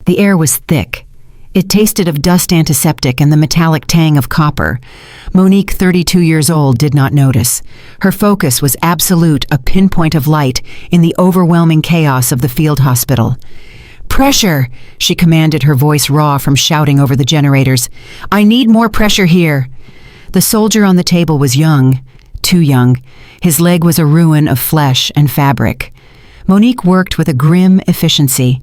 The air was thick. It tasted of dust antiseptic and the metallic tang of copper. Monique, 32 years old, did not notice. Her focus was absolute, a pinpoint of light in the overwhelming chaos of the field hospital. "Pressure!" she commanded, her voice raw from shouting over the generators. "I need more pressure here." The soldier on the table was young, too young. His leg was a ruin of flesh and fabric. Monique worked with a grim efficiency.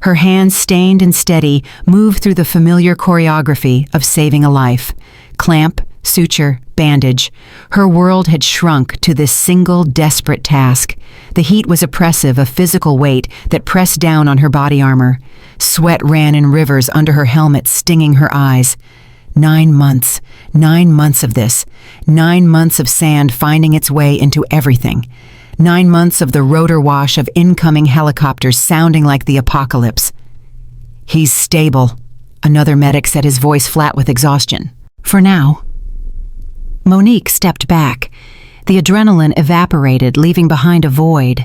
Her hands, stained and steady, moved through the familiar choreography of saving a life. Clamp, suture, bandage. Her world had shrunk to this single, desperate task. The heat was oppressive, a physical weight that pressed down on her body armor. Sweat ran in rivers under her helmet, stinging her eyes. 9 months. 9 months of this. 9 months of sand finding its way into everything. 9 months of the rotor wash of incoming helicopters sounding like the apocalypse. "He's stable," another medic said, his voice flat with exhaustion. "For now." Monique stepped back. The adrenaline evaporated, leaving behind a void.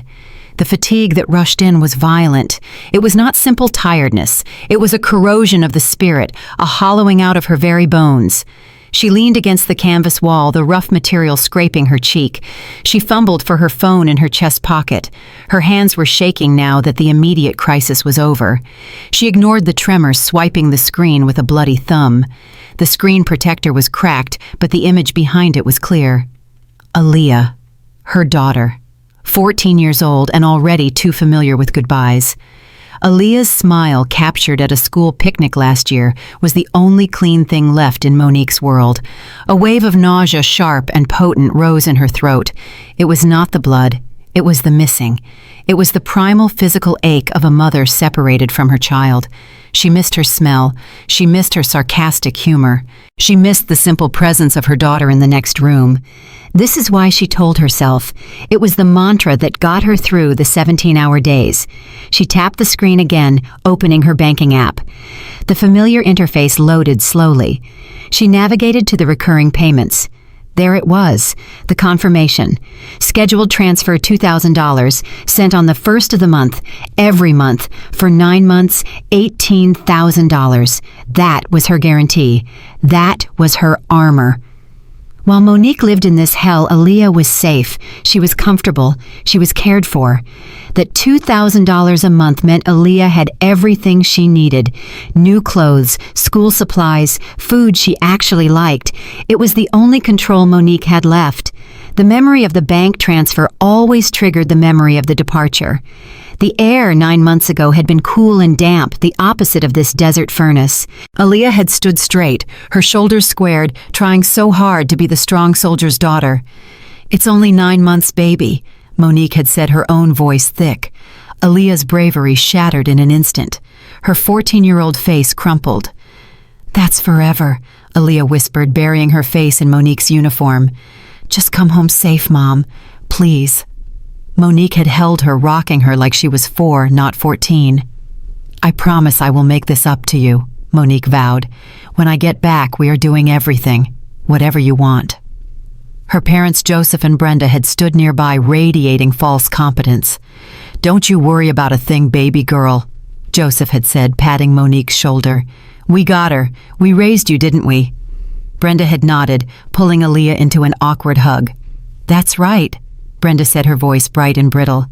The fatigue that rushed in was violent. It was not simple tiredness. It was a corrosion of the spirit, a hollowing out of her very bones. She leaned against the canvas wall, the rough material scraping her cheek. She fumbled for her phone in her chest pocket. Her hands were shaking now that the immediate crisis was over. She ignored the tremor, swiping the screen with a bloody thumb. The screen protector was cracked, but the image behind it was clear. Aaliyah, her daughter, 14 years old and already too familiar with goodbyes. Aaliyah's smile, captured at a school picnic last year, was the only clean thing left in Monique's world. A wave of nausea, sharp and potent, rose in her throat. It was not the blood. It was the missing. It was the primal physical ache of a mother separated from her child. She missed her smell. She missed her sarcastic humor. She missed the simple presence of her daughter in the next room. This is why she told herself. It was the mantra that got her through the 17-hour days. She tapped the screen again, opening her banking app. The familiar interface loaded slowly. She navigated to the recurring payments. There it was, the confirmation. Scheduled transfer $2,000, sent on the 1st of the month, every month, for 9 months, $18,000. That was her guarantee. That was her armor. While Monique lived in this hell, Aaliyah was safe. She was comfortable. She was cared for. That $2,000 a month meant Aaliyah had everything she needed. New clothes, school supplies, food she actually liked. It was the only control Monique had left. The memory of the bank transfer always triggered the memory of the departure. The air 9 months ago had been cool and damp, the opposite of this desert furnace. Aaliyah had stood straight, her shoulders squared, trying so hard to be the strong soldier's daughter. "It's only 9 months, baby," Monique had said, her own voice thick. Aaliyah's bravery shattered in an instant. Her 14-year-old face crumpled. "That's forever," Aaliyah whispered, burying her face in Monique's uniform. "Just come home safe, Mom. Please." Monique had held her, rocking her like she was 4, not 14. "I promise I will make this up to you," Monique vowed. "When I get back, we are doing everything, whatever you want." Her parents, Joseph and Brenda, had stood nearby, radiating false competence. "Don't you worry about a thing, baby girl," Joseph had said, patting Monique's shoulder. "We got her. We raised you, didn't we?" Brenda had nodded, pulling Aaliyah into an awkward hug. "That's right," Brenda said, her voice bright and brittle.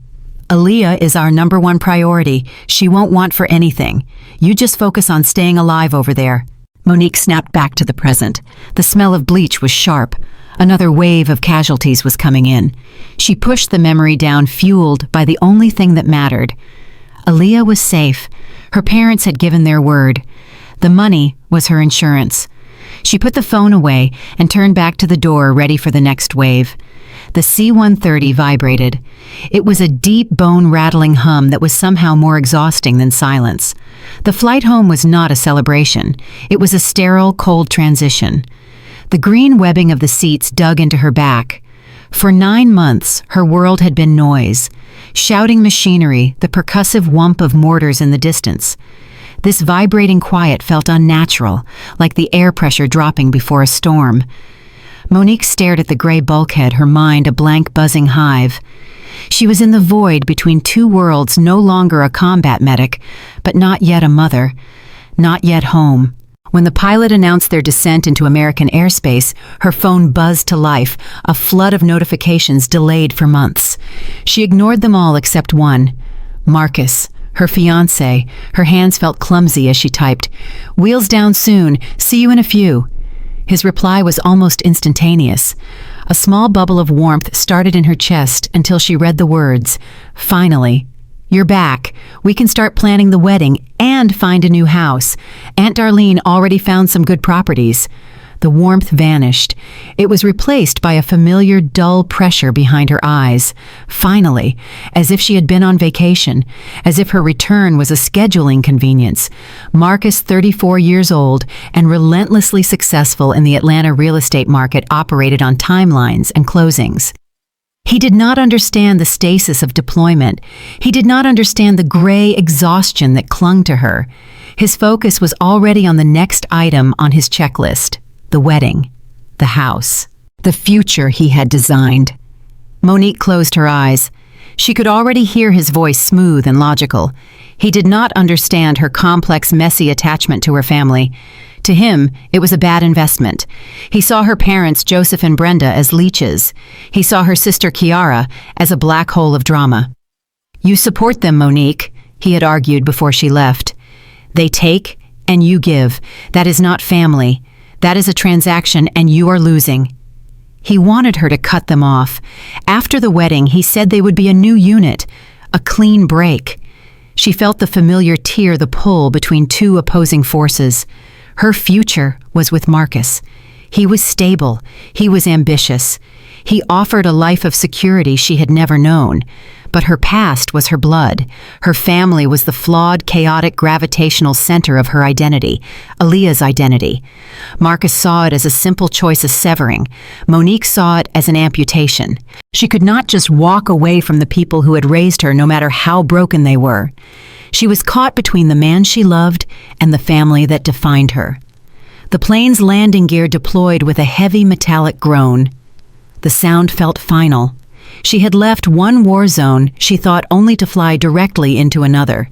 "Aaliyah is our #1 priority. She won't want for anything. You just focus on staying alive over there." Monique snapped back to the present. The smell of bleach was sharp. Another wave of casualties was coming in. She pushed the memory down, fueled by the only thing that mattered. Aaliyah was safe. Her parents had given their word. The money was her insurance. She put the phone away and turned back to the door, ready for the next wave. The C-130 vibrated. It was a deep, bone-rattling hum that was somehow more exhausting than silence. The flight home was not a celebration. It was a sterile, cold transition. The green webbing of the seats dug into her back. For 9 months, her world had been noise. Shouting machinery, the percussive whump of mortars in the distance. This vibrating quiet felt unnatural, like the air pressure dropping before a storm. Monique stared at the gray bulkhead, her mind a blank buzzing hive. She was in the void between two worlds, no longer a combat medic, but not yet a mother, not yet home. When the pilot announced their descent into American airspace, her phone buzzed to life, a flood of notifications delayed for months. She ignored them all except one. Marcus, her fiancé. Her hands felt clumsy as she typed, "Wheels down soon, see you in a few." His reply was almost instantaneous. A small bubble of warmth started in her chest until she read the words, "Finally. You're back. We can start planning the wedding and find a new house. Aunt Darlene already found some good properties." The warmth vanished. It was replaced by a familiar, dull pressure behind her eyes. Finally, as if she had been on vacation, as if her return was a scheduling convenience. Marcus, 34 years old and relentlessly successful in the Atlanta real estate market, operated on timelines and closings. He did not understand the stasis of deployment. He did not understand the gray exhaustion that clung to her. His focus was already on the next item on his checklist: the wedding, the house, the future he had designed. Monique closed her eyes. She could already hear his voice, smooth and logical. He did not understand her complex, messy attachment to her family. To him, it was a bad investment. He saw her parents, Joseph and Brenda, as leeches. He saw her sister, Kiara, as a black hole of drama. "You support them, Monique," he had argued before she left. "They take and you give. That is not family. That is a transaction, and you are losing." He wanted her to cut them off. After the wedding, he said they would be a new unit, a clean break. She felt the familiar tear, the pull between two opposing forces. Her future was with Marcus. He was stable. He was ambitious. He offered a life of security she had never known. But her past was her blood. Her family was the flawed, chaotic, gravitational center of her identity, Aaliyah's identity. Marcus saw it as a simple choice of severing. Monique saw it as an amputation. She could not just walk away from the people who had raised her, no matter how broken they were. She was caught between the man she loved and the family that defined her. The plane's landing gear deployed with a heavy metallic groan. The sound felt final. She had left one war zone she thought only to fly directly into another.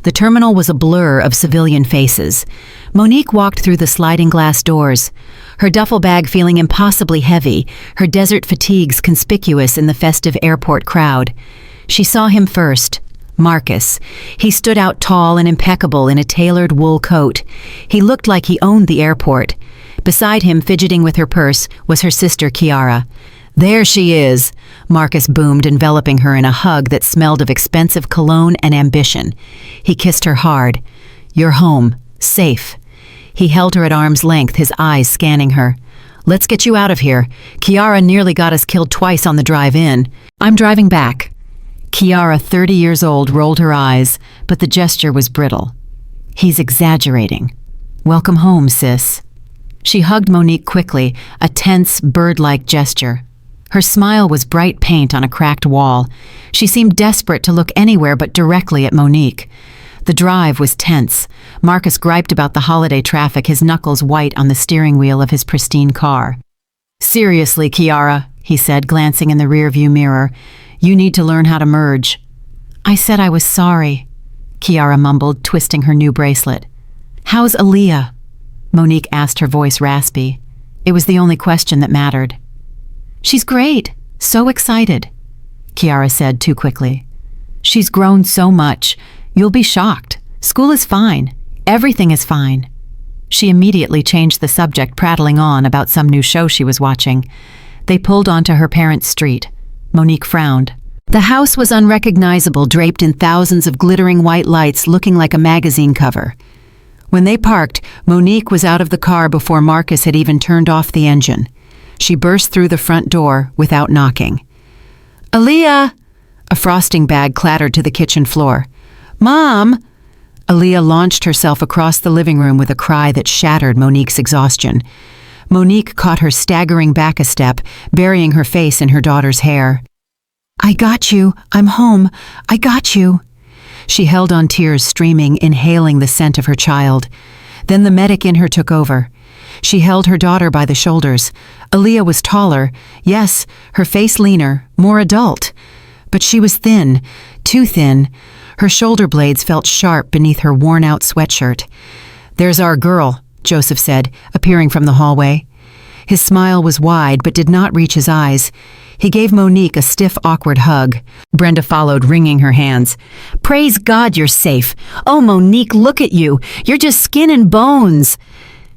The terminal was a blur of civilian faces. Monique walked through the sliding glass doors, her duffel bag feeling impossibly heavy, her desert fatigues conspicuous in the festive airport crowd. She saw him first. Marcus. He stood out tall and impeccable in a tailored wool coat. He looked like he owned the airport. Beside him, fidgeting with her purse, was her sister Kiara. "There she is," Marcus boomed, enveloping her in a hug that smelled of expensive cologne and ambition. He kissed her hard. "You're home. Safe." He held her at arm's length, his eyes scanning her. "Let's get you out of here. Kiara nearly got us killed twice on the drive in. I'm driving back." Kiara, 30 years old, rolled her eyes, but the gesture was brittle. "He's exaggerating. Welcome home, sis." She hugged Monique quickly, a tense, bird-like gesture. Her smile was bright paint on a cracked wall. She seemed desperate to look anywhere but directly at Monique. The drive was tense. Marcus griped about the holiday traffic, his knuckles white on the steering wheel of his pristine car. "Seriously, Kiara," he said, glancing in the rearview mirror, "you need to learn how to merge." "I said I was sorry," Kiara mumbled, twisting her new bracelet. "How's Aaliyah?" Monique asked, her voice raspy. It was the only question that mattered. "She's great. So excited," Kiara said too quickly. "She's grown so much. You'll be shocked. School is fine. Everything is fine." She immediately changed the subject, prattling on about some new show she was watching. They pulled onto her parents' street. Monique frowned. The house was unrecognizable, draped in thousands of glittering white lights, looking like a magazine cover. When they parked, Monique was out of the car before Marcus had even turned off the engine. She burst through the front door without knocking. "Aaliyah!" A frosting bag clattered to the kitchen floor. "Mom!" Aaliyah launched herself across the living room with a cry that shattered Monique's exhaustion. Monique caught her staggering back a step, burying her face in her daughter's hair. "I got you. I'm home. I got you." She held on, tears streaming, inhaling the scent of her child. Then the medic in her took over. She held her daughter by the shoulders. Aaliyah was taller, yes, her face leaner, more adult. But she was thin, too thin. Her shoulder blades felt sharp beneath her worn-out sweatshirt. "There's our girl," Joseph said, appearing from the hallway. His smile was wide but did not reach his eyes. He gave Monique a stiff, awkward hug. Brenda followed, wringing her hands. "Praise God you're safe. Oh, Monique, look at you. You're just skin and bones."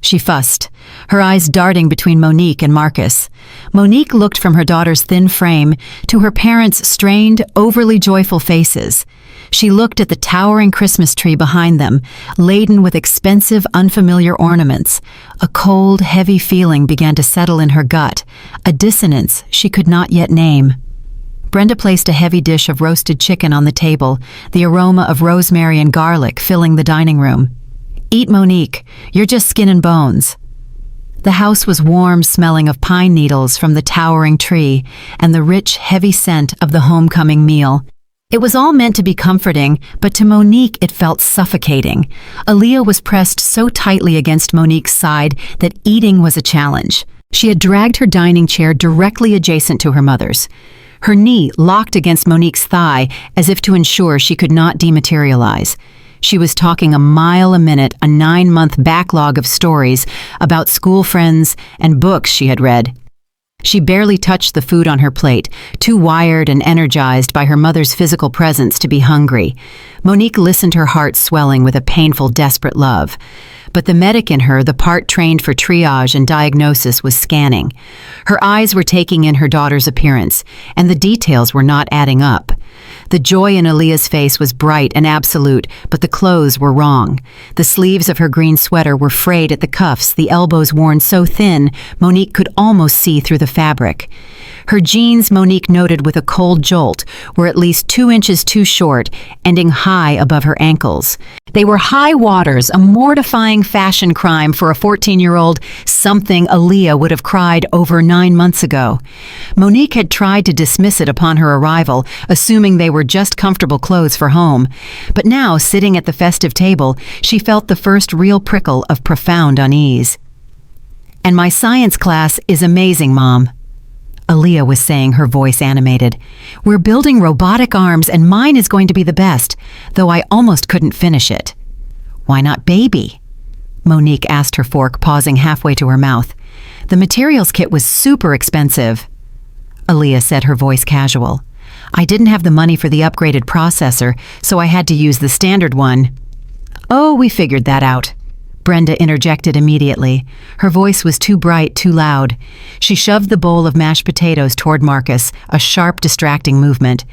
She fussed, her eyes darting between Monique and Marcus. Monique looked from her daughter's thin frame to her parents' strained, overly joyful faces. She looked at the towering Christmas tree behind them, laden with expensive, unfamiliar ornaments. A cold, heavy feeling began to settle in her gut, a dissonance she could not yet name. Brenda placed a heavy dish of roasted chicken on the table, the aroma of rosemary and garlic filling the dining room. "Eat, Monique. You're just skin and bones." The house was warm, smelling of pine needles from the towering tree and the rich, heavy scent of the homecoming meal. It was all meant to be comforting, but to Monique it felt suffocating. Aaliyah was pressed so tightly against Monique's side that eating was a challenge. She had dragged her dining chair directly adjacent to her mother's. Her knee locked against Monique's thigh as if to ensure she could not dematerialize. She was talking a mile a minute, a 9-month backlog of stories about school friends and books she had read. She barely touched the food on her plate, too wired and energized by her mother's physical presence to be hungry. Monique listened, her heart swelling with a painful, desperate love. But the medic in her, the part trained for triage and diagnosis, was scanning. Her eyes were taking in her daughter's appearance, and the details were not adding up. The joy in Aaliyah's face was bright and absolute, but the clothes were wrong. The sleeves of her green sweater were frayed at the cuffs, the elbows worn so thin Monique could almost see through the fabric. Her jeans, Monique noted with a cold jolt, were at least 2 inches too short, ending high above her ankles. They were high waters, a mortifying fashion crime for a 14-year-old, something Aaliyah would have cried over 9 months ago. Monique had tried to dismiss it upon her arrival, assuming they were just comfortable clothes for home. But now, sitting at the festive table, she felt the first real prickle of profound unease. "And my science class is amazing, Mom," Aaliyah was saying, her voice animated. "We're building robotic arms and mine is going to be the best, though I almost couldn't finish it." "Why not baby?" Monique asked, her fork pausing halfway to her mouth. "The materials kit was super expensive," Aaliyah said, her voice casual. "I didn't have the money for the upgraded processor, so I had to use the standard one." "Oh, we figured that out," Brenda interjected immediately. Her voice was too bright, too loud. She shoved the bowl of mashed potatoes toward Marcus, a sharp, distracting movement.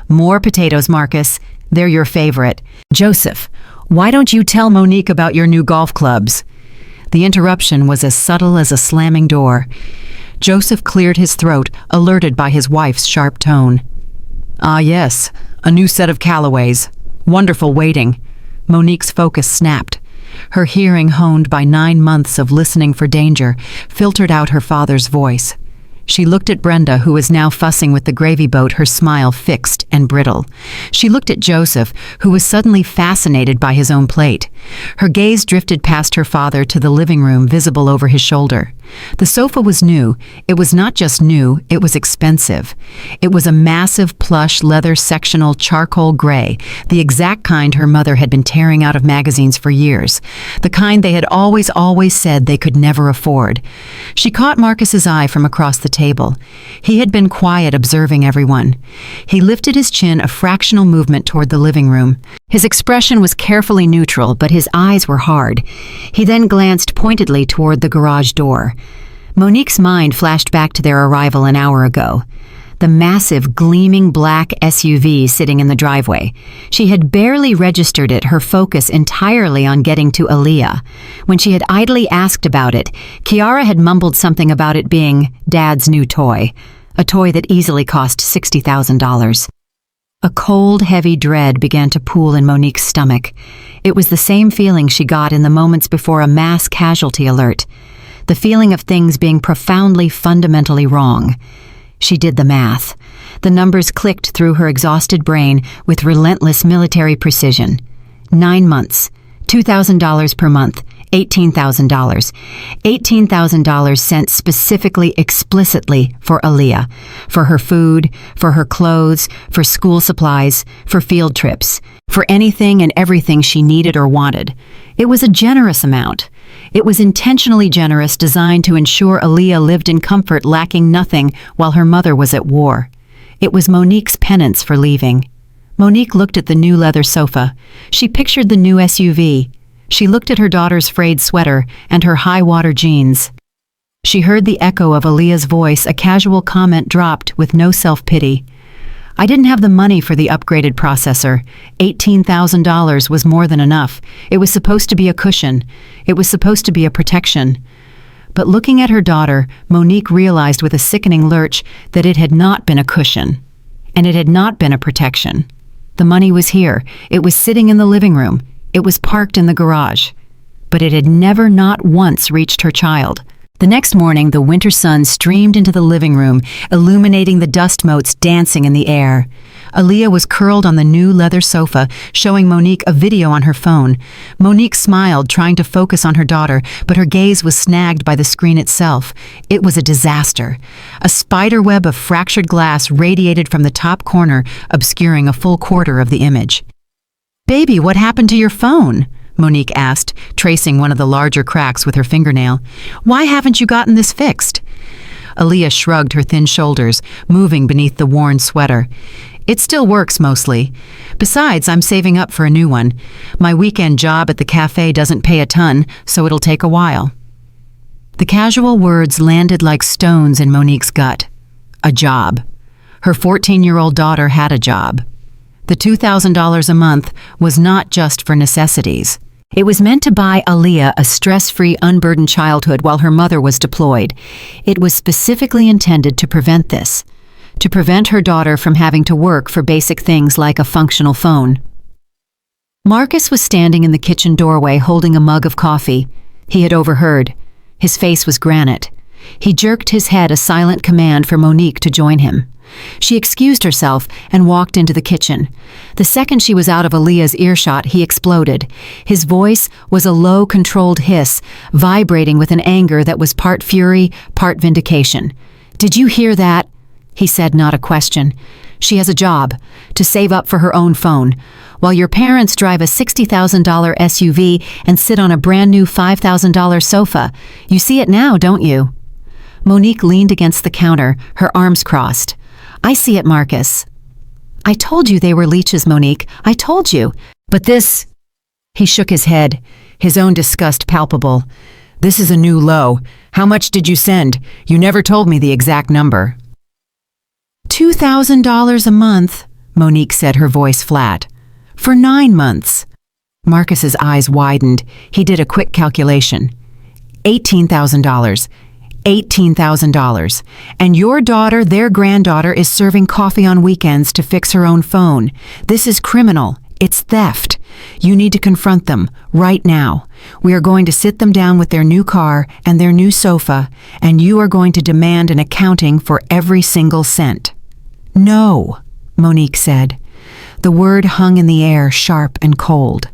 "More potatoes, Marcus. They're your favorite. Joseph, why don't you tell Monique about your new golf clubs?" The interruption was as subtle as a slamming door. Joseph cleared his throat, alerted by his wife's sharp tone. "Ah, yes, a new set of Callaways. Wonderful waiting." Monique's focus snapped. Her hearing, honed by 9 months of listening for danger, filtered out her father's voice. She looked at Brenda, who was now fussing with the gravy boat, her smile fixed and brittle. She looked at Joseph, who was suddenly fascinated by his own plate. Her gaze drifted past her father to the living room, visible over his shoulder. The sofa was new. It was not just new, it was expensive. It was a massive plush leather sectional charcoal gray, the exact kind her mother had been tearing out of magazines for years, the kind they had always said they could never afford. She caught Marcus's eye from across the table. He had been quiet, observing everyone. He lifted his chin a fractional movement toward the living room. His expression was carefully neutral, but his eyes were hard. He then glanced pointedly toward the garage door. Monique's mind flashed back to their arrival an hour ago. The massive, gleaming black SUV sitting in the driveway. She had barely registered it, her focus entirely on getting to Aaliyah. When she had idly asked about it, Kiara had mumbled something about it being Dad's new toy, a toy that easily cost $60,000. A cold, heavy dread began to pool in Monique's stomach. It was the same feeling she got in the moments before a mass casualty alert. The feeling of things being profoundly, fundamentally wrong. She did the math. The numbers clicked through her exhausted brain with relentless military precision. 9 months, $2,000 per month, $18,000. $18,000 sent specifically, explicitly for Aaliyah. For her food, for her clothes, for school supplies, for field trips, for anything and everything she needed or wanted. It was a generous amount. It was intentionally generous, designed to ensure Aaliyah lived in comfort, lacking nothing, while her mother was at war. It was Monique's penance for leaving. Monique looked at the new leather sofa. She pictured the new SUV. She looked at her daughter's frayed sweater and her high-water jeans. She heard the echo of Aaliyah's voice, a casual comment dropped with no self-pity. I didn't have the money for the upgraded processor. $18,000 was more than enough. It was supposed to be a cushion. It was supposed to be a protection. But looking at her daughter, Monique realized with a sickening lurch that it had not been a cushion. And it had not been a protection. The money was here. It was sitting in the living room. It was parked in the garage. But it had never, not once, reached her child. The next morning, the winter sun streamed into the living room, illuminating the dust motes dancing in the air. Aaliyah was curled on the new leather sofa, showing Monique a video on her phone. Monique smiled, trying to focus on her daughter, but her gaze was snagged by the screen itself. It was a disaster. A spiderweb of fractured glass radiated from the top corner, obscuring a full quarter of the image. "Baby, what happened to your phone?" Monique asked, tracing one of the larger cracks with her fingernail. "Why haven't you gotten this fixed?" Aaliyah shrugged her thin shoulders, moving beneath the worn sweater. "It still works mostly. Besides, I'm saving up for a new one. My weekend job at the cafe doesn't pay a ton, so it'll take a while." The casual words landed like stones in Monique's gut. A job. Her 14-year-old daughter had a job. The $2,000 a month was not just for necessities. It was meant to buy Aaliyah a stress-free, unburdened childhood while her mother was deployed. It was specifically intended to prevent this, to prevent her daughter from having to work for basic things like a functional phone. Marcus was standing in the kitchen doorway holding a mug of coffee. He had overheard. His face was granite. He jerked his head, a silent command for Monique to join him. She excused herself and walked into the kitchen. The second she was out of Aaliyah's earshot, he exploded. His voice was a low, controlled hiss, vibrating with an anger that was part fury, part vindication. "Did you hear that?" he said, not a question. "She has a job, to save up for her own phone, while your parents drive a $60,000 SUV and sit on a brand new $5,000 sofa. You see it now, don't you?" Monique leaned against the counter, her arms crossed. "I see it, Marcus." "I told you they were leeches, Monique. I told you. But this—" He shook his head, his own disgust palpable. "This is a new low. How much did you send? You never told me the exact number." $2,000 a month, Monique said, her voice flat. "For 9 months. Marcus's eyes widened. He did a quick calculation. $18,000. $18,000. And your daughter, their granddaughter, is serving coffee on weekends to fix her own phone. This is criminal. It's theft. You need to confront them, right now. We are going to sit them down with their new car and their new sofa, and you are going to demand an accounting for every single cent." "No," Monique said. The word hung in the air, sharp and cold.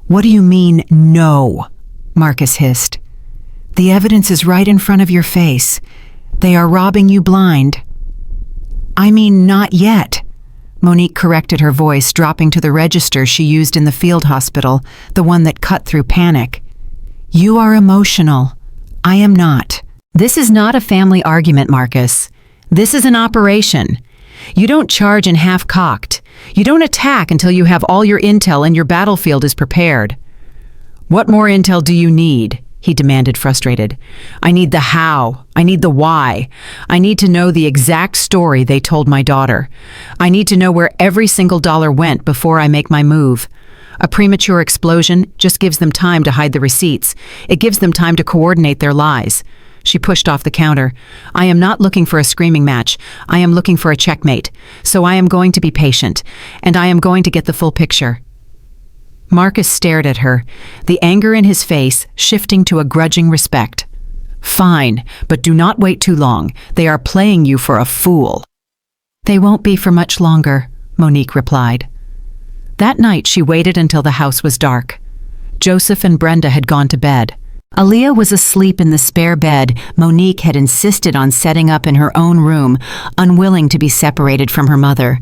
"What do you mean, no?" Marcus hissed. "The evidence is right in front of your face. They are robbing you blind." "I mean, not yet." Monique corrected her voice, dropping to the register she used in the field hospital, the one that cut through panic. "You are emotional. I am not. This is not a family argument, Marcus. This is an operation. You don't charge in half-cocked. You don't attack until you have all your intel and your battlefield is prepared." "What more intel do you need?" he demanded, frustrated. "I need the how. I need the why. I need to know the exact story they told my daughter. I need to know where every single dollar went before I make my move. A premature explosion just gives them time to hide the receipts. It gives them time to coordinate their lies." She pushed off the counter. "I am not looking for a screaming match. I am looking for a checkmate. So I am going to be patient, and I am going to get the full picture." Marcus stared at her, the anger in his face shifting to a grudging respect. "Fine, but do not wait too long. They are playing you for a fool." "They won't be for much longer," Monique replied. That night she waited until the house was dark. Joseph and Brenda had gone to bed. Aaliyah was asleep in the spare bed Monique had insisted on setting up in her own room, unwilling to be separated from her mother.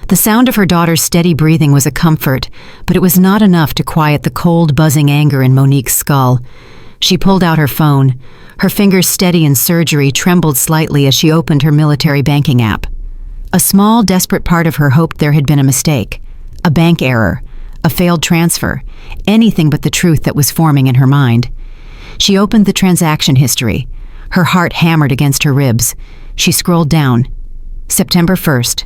The sound of her daughter's steady breathing was a comfort, but it was not enough to quiet the cold, buzzing anger in Monique's skull. She pulled out her phone. Her fingers, steady in surgery, trembled slightly as she opened her military banking app. A small, desperate part of her hoped there had been a mistake, a bank error, a failed transfer, anything but the truth that was forming in her mind. She opened the transaction history. Her heart hammered against her ribs. She scrolled down. September 1st.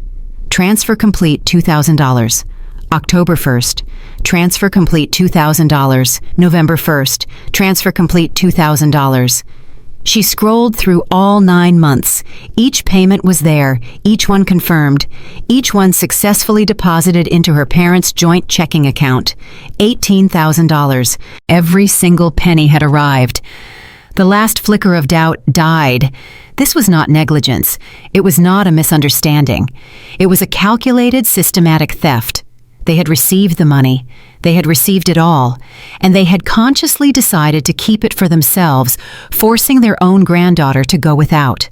Transfer complete $2,000. October 1st. Transfer complete $2,000. November 1st. Transfer complete $2,000. She scrolled through all 9 months. Each payment was there, each one confirmed, each one successfully deposited into her parents' joint checking account. $18,000. Every single penny had arrived. The last flicker of doubt died. This was not negligence. It was not a misunderstanding. It was a calculated, systematic theft. They had received the money. They had received it all, and they had consciously decided to keep it for themselves, forcing their own granddaughter to go without.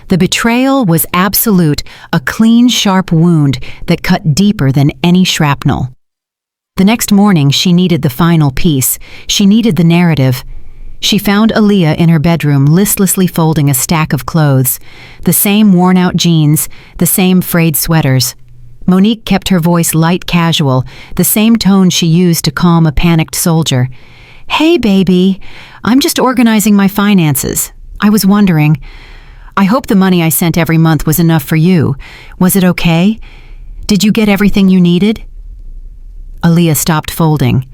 The betrayal was absolute, a clean, sharp wound that cut deeper than any shrapnel. The next morning, she needed the final piece. She needed the narrative. She found Aaliyah in her bedroom, listlessly folding a stack of clothes, the same worn-out jeans, the same frayed sweaters. Monique kept her voice light, casual, the same tone she used to calm a panicked soldier. "Hey, baby, I'm just organizing my finances. I was wondering, I hope the money I sent every month was enough for you. Was it okay? Did you get everything you needed?" Aaliyah stopped folding.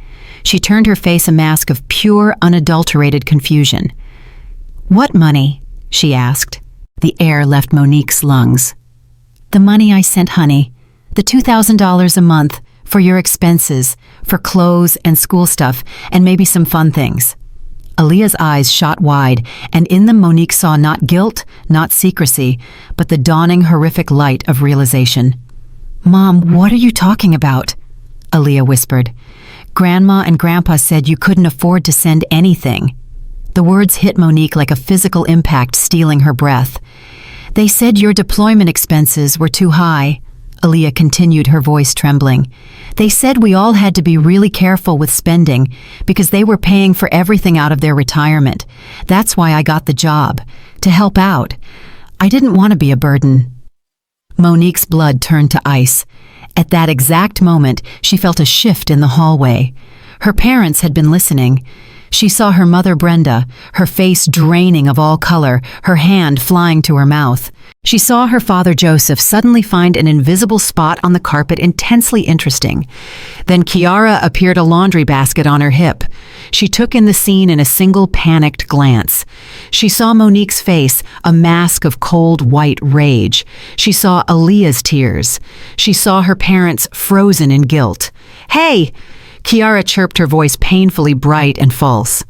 She turned her face a mask of pure, unadulterated confusion. "What money?" she asked. The air left Monique's lungs. "The money I sent, honey. The $2,000 a month for your expenses, for clothes and school stuff, and maybe some fun things." Aaliyah's eyes shot wide, and in them Monique saw not guilt, not secrecy, but the dawning horrific light of realization. "Mom, what are you talking about?" Aaliyah whispered. "Grandma and Grandpa said you couldn't afford to send anything." The words hit Monique like a physical impact, stealing her breath. "They said your deployment expenses were too high." Aaliyah continued, her voice trembling. "They said we all had to be really careful with spending because they were paying for everything out of their retirement. That's why I got the job, to help out. I didn't want to be a burden." Monique's blood turned to ice. At that exact moment, she felt a shift in the hallway. Her parents had been listening. She saw her mother Brenda, her face draining of all color, her hand flying to her mouth. She saw her father Joseph suddenly find an invisible spot on the carpet intensely interesting. Then Kiara appeared, a laundry basket on her hip. She took in the scene in a single panicked glance. She saw Monique's face, a mask of cold white rage. She saw Aaliyah's tears. She saw her parents frozen in guilt. "Hey!" Kiara chirped, her voice painfully bright and false.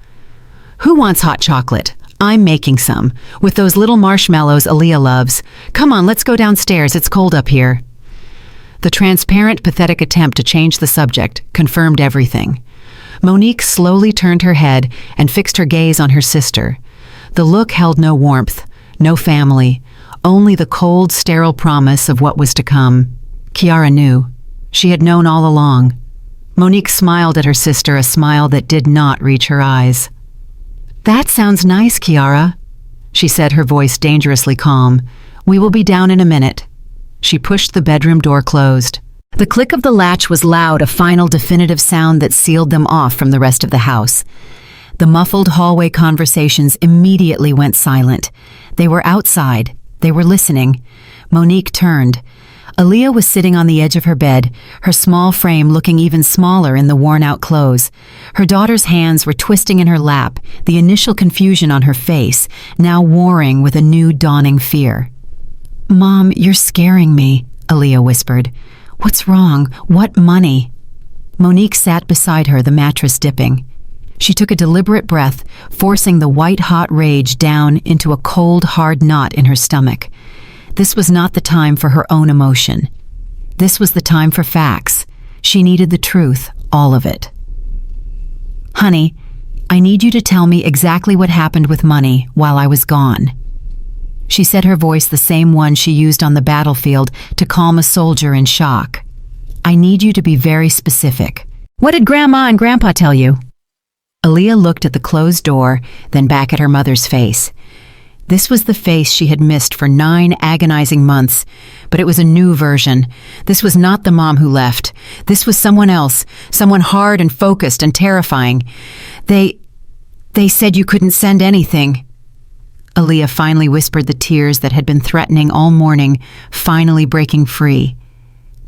"Who wants hot chocolate? I'm making some, with those little marshmallows Aaliyah loves. Come on, let's go downstairs, it's cold up here." The transparent, pathetic attempt to change the subject confirmed everything. Monique slowly turned her head and fixed her gaze on her sister. The look held no warmth, no family, only the cold, sterile promise of what was to come. Kiara knew. She had known all along. Monique smiled at her sister, a smile that did not reach her eyes. "That sounds nice, Kiara," she said, her voice dangerously calm. "We will be down in a minute." She pushed the bedroom door closed. The click of the latch was loud, a final definitive sound that sealed them off from the rest of the house. The muffled hallway conversations immediately went silent. They were outside. They were listening. Monique turned. Aaliyah was sitting on the edge of her bed, her small frame looking even smaller in the worn-out clothes. Her daughter's hands were twisting in her lap, the initial confusion on her face, now warring with a new dawning fear. "Mom, you're scaring me," Aaliyah whispered. "What's wrong? What money?" Monique sat beside her, the mattress dipping. She took a deliberate breath, forcing the white-hot rage down into a cold, hard knot in her stomach. This was not the time for her own emotion. This was the time for facts. She needed the truth, all of it. "Honey, I need you to tell me exactly what happened with money while I was gone." She said, her voice the same one she used on the battlefield to calm a soldier in shock. "I need you to be very specific. What did Grandma and Grandpa tell you?" Aaliyah looked at the closed door, then back at her mother's face. This was the face she had missed for 9 agonizing months, but it was a new version. This was not the mom who left. This was someone else, someone hard and focused and terrifying. They said you couldn't send anything." Aaliyah finally whispered, the tears that had been threatening all morning finally breaking free.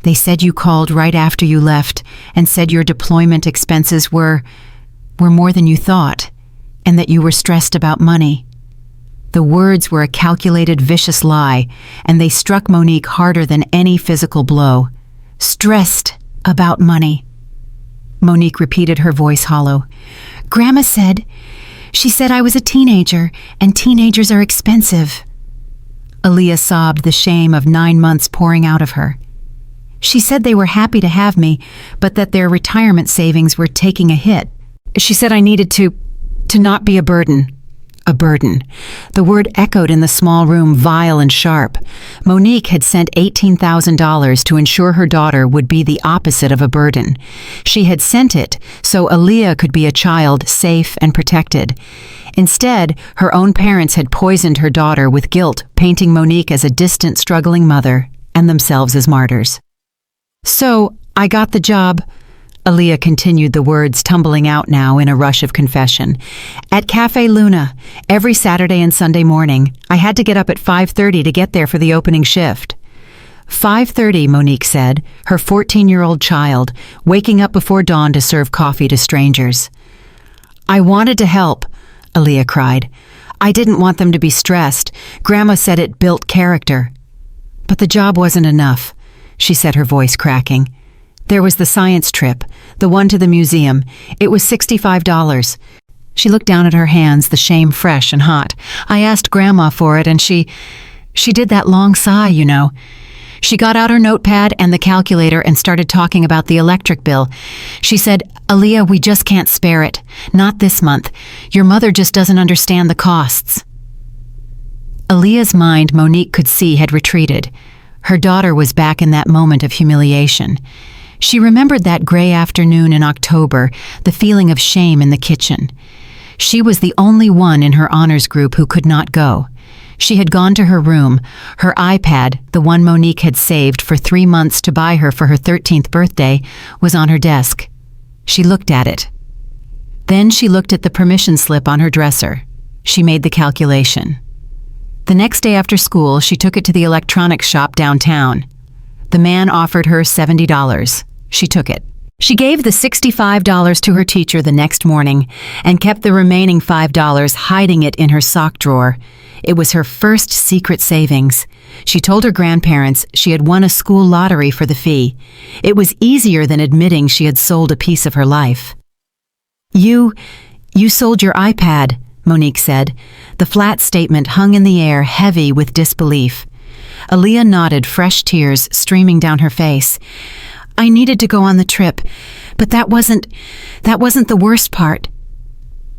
"They said you called right after you left and said your deployment expenses were more than you thought, and that you were stressed about money." The words were a calculated, vicious lie, and they struck Monique harder than any physical blow. "Stressed about money." Monique repeated, her voice hollow. "Grandma said, she said I was a teenager, and teenagers are expensive." Aaliyah sobbed, the shame of 9 months pouring out of her. "She said they were happy to have me, but that their retirement savings were taking a hit. She said I needed to not be a burden." A burden. The word echoed in the small room, vile and sharp. Monique had sent $18,000 to ensure her daughter would be the opposite of a burden. She had sent it so Aaliyah could be a child safe and protected. Instead, her own parents had poisoned her daughter with guilt, painting Monique as a distant, struggling mother, and themselves as martyrs. "So, I got the job," Aaliyah continued, the words tumbling out now in a rush of confession. "At Cafe Luna, every Saturday and Sunday morning. I had to get up at 5:30 to get there for the opening shift." 5:30, Monique said, her 14-year-old child, waking up before dawn to serve coffee to strangers. "I wanted to help," Aaliyah cried. "I didn't want them to be stressed. Grandma said it built character." "But the job wasn't enough," she said, her voice cracking. "There was the science trip, the one to the museum. It was $65. She looked down at her hands, the shame fresh and hot. "I asked Grandma for it, and she did that long sigh, you know. She got out her notepad and the calculator and started talking about the electric bill. She said, 'Aaliyah, we just can't spare it. Not this month. Your mother just doesn't understand the costs.'" Aaliyah's mind, Monique could see, had retreated. Her daughter was back in that moment of humiliation. She remembered that gray afternoon in October, the feeling of shame in the kitchen. She was the only one in her honors group who could not go. She had gone to her room. Her iPad, the one Monique had saved for 3 months to buy her for her 13th birthday, was on her desk. She looked at it. Then she looked at the permission slip on her dresser. She made the calculation. The next day after school, she took it to the electronics shop downtown. The man offered her $70. She took it. She gave the $65 to her teacher the next morning and kept the remaining $5 hiding it in her sock drawer. It was her first secret savings. She told her grandparents she had won a school lottery for the fee. It was easier than admitting she had sold a piece of her life. You sold your iPad," Monique said. The flat statement hung in the air, heavy with disbelief. Aaliyah nodded, fresh tears streaming down her face. "I needed to go on the trip, but that wasn't the worst part."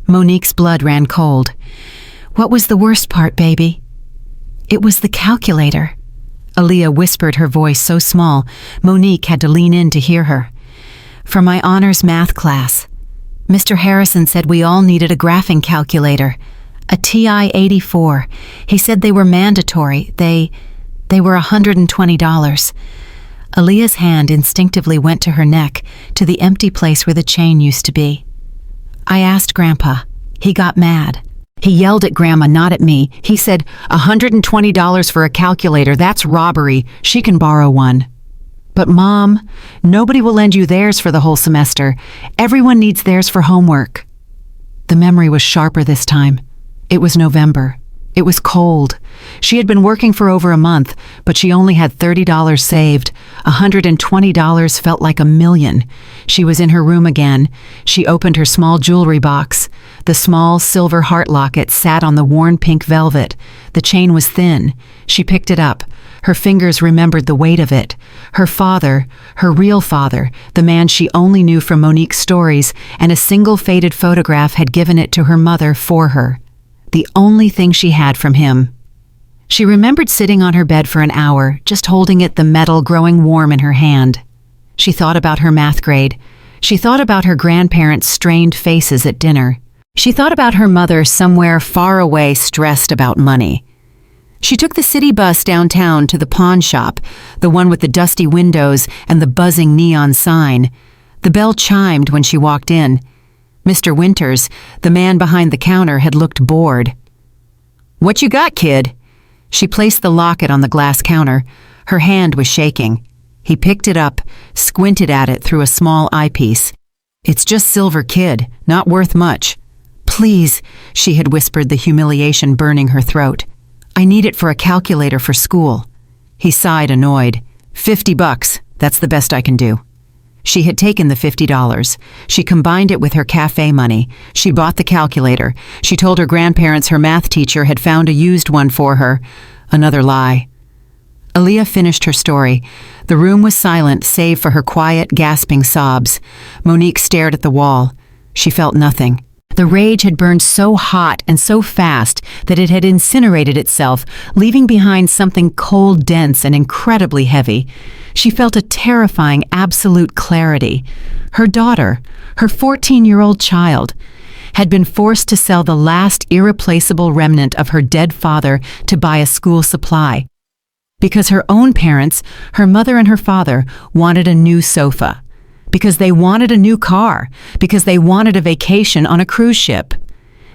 Monique's blood ran cold. "What was the worst part, baby?" "It was the calculator," Aaliyah whispered, her voice so small Monique had to lean in to hear her. "For my honors math class, Mr. Harrison said we all needed a graphing calculator, a TI-84. He said they were mandatory. They were $120. Aaliyah's hand instinctively went to her neck, to the empty place where the chain used to be. "I asked Grandpa. He got mad. He yelled at Grandma, not at me. He said, $120 for a calculator, that's robbery. She can borrow one." "But Mom, nobody will lend you theirs for the whole semester. Everyone needs theirs for homework." The memory was sharper this time. It was November. It was cold. She had been working for over a month, but she only had $30 saved. $120 felt like $1 million. She was in her room again. She opened her small jewelry box. The small silver heart locket sat on the worn pink velvet. The chain was thin. She picked it up. Her fingers remembered the weight of it. Her father, her real father, the man she only knew from Monique's stories, and a single faded photograph had given it to her mother for her. The only thing she had from him. She remembered sitting on her bed for an hour, just holding it, the metal growing warm in her hand. She thought about her math grade. She thought about her grandparents' strained faces at dinner. She thought about her mother somewhere far away, stressed about money. She took the city bus downtown to the pawn shop, the one with the dusty windows and the buzzing neon sign. The bell chimed when she walked in. Mr. Winters, the man behind the counter, had looked bored. "What you got, kid?" She placed the locket on the glass counter. Her hand was shaking. He picked it up, squinted at it through a small eyepiece. "It's just silver, kid, not worth much." "Please," she had whispered, the humiliation burning her throat. "I need it for a calculator for school." He sighed, annoyed. $50, that's the best I can do." She had taken the $50. She combined it with her cafe money. She bought the calculator. She told her grandparents her math teacher had found a used one for her. Another lie. Aaliyah finished her story. The room was silent, save for her quiet, gasping sobs. Monique stared at the wall. She felt nothing. The rage had burned so hot and so fast that it had incinerated itself, leaving behind something cold, dense, and incredibly heavy. She felt a terrifying, absolute clarity. Her daughter, her 14-year-old child, had been forced to sell the last irreplaceable remnant of her dead father to buy a school supply. Because her own parents, her mother and her father, wanted a new sofa. Because they wanted a new car. Because they wanted a vacation on a cruise ship.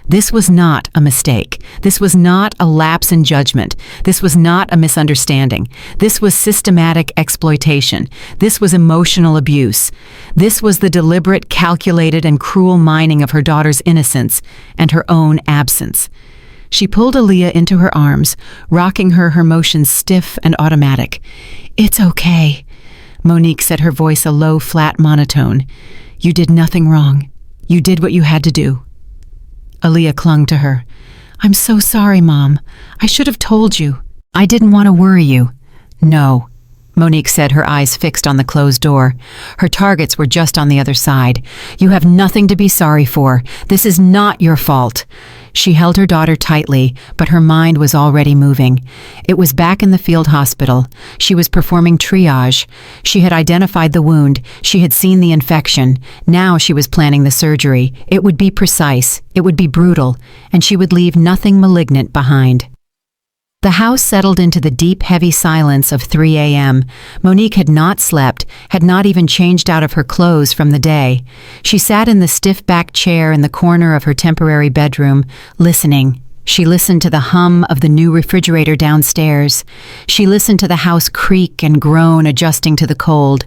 This was not a mistake. This was not a lapse in judgment. This was not a misunderstanding. This was systematic exploitation. This was emotional abuse. This was the deliberate, calculated, and cruel mining of her daughter's innocence and her own absence. She pulled Aaliyah into her arms, rocking her, her motions stiff and automatic. "It's okay," Monique said, her voice a low, flat monotone. "You did nothing wrong. You did what you had to do." Aaliyah clung to her. "I'm so sorry, Mom. I should have told you. I didn't want to worry you." "No," Monique said, her eyes fixed on the closed door. Her targets were just on the other side. "You have nothing to be sorry for. This is not your fault." She held her daughter tightly, but her mind was already moving. It was back in the field hospital. She was performing triage. She had identified the wound. She had seen the infection. Now she was planning the surgery. It would be precise. It would be brutal. And she would leave nothing malignant behind. The house settled into the deep, heavy silence of 3 a.m. Monique had not slept, had not even changed out of her clothes from the day. She sat in the stiff-backed chair in the corner of her temporary bedroom, listening. She listened to the hum of the new refrigerator downstairs. She listened to the house creak and groan, adjusting to the cold.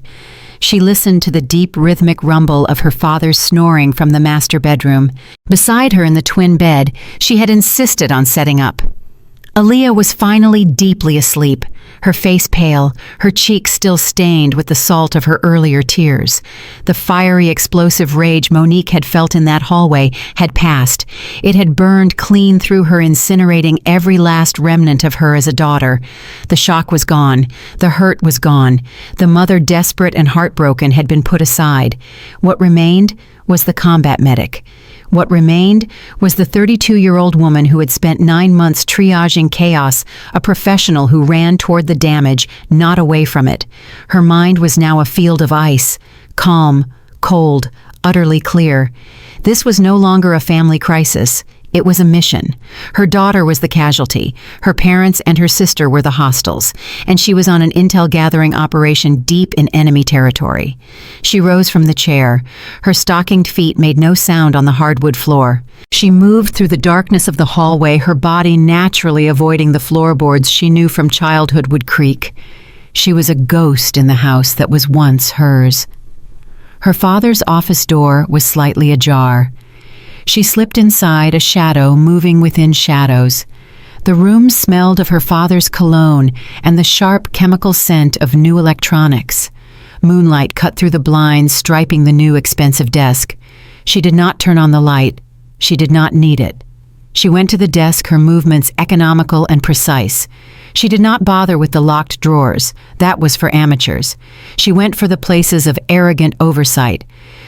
She listened to the deep, rhythmic rumble of her father's snoring from the master bedroom. Beside her in the twin bed, she had insisted on setting up. Aaliyah was finally deeply asleep, her face pale, her cheeks still stained with the salt of her earlier tears. The fiery, explosive rage Monique had felt in that hallway had passed. It had burned clean through her, incinerating every last remnant of her as a daughter. The shock was gone. The hurt was gone. The mother, desperate and heartbroken, had been put aside. What remained was the combat medic. What remained was the 32-year-old woman who had spent 9 months triaging chaos, a professional who ran toward the damage, not away from it. Her mind was now a field of ice, calm, cold, utterly clear. This was no longer a family crisis. It was a mission. Her daughter was the casualty. Her parents and her sister were the hostiles, and she was on an intel-gathering operation deep in enemy territory. She rose from the chair. Her stockinged feet made no sound on the hardwood floor. She moved through the darkness of the hallway, her body naturally avoiding the floorboards she knew from childhood would creak. She was a ghost in the house that was once hers. Her father's office door was slightly ajar. She slipped inside, a shadow moving within shadows. The room smelled of her father's cologne and the sharp chemical scent of new electronics. Moonlight cut through the blinds, striping the new expensive desk. She did not turn on the light. She did not need it. She went to the desk, her movements economical and precise. She did not bother with the locked drawers. That was for amateurs. She went for the places of arrogant oversight.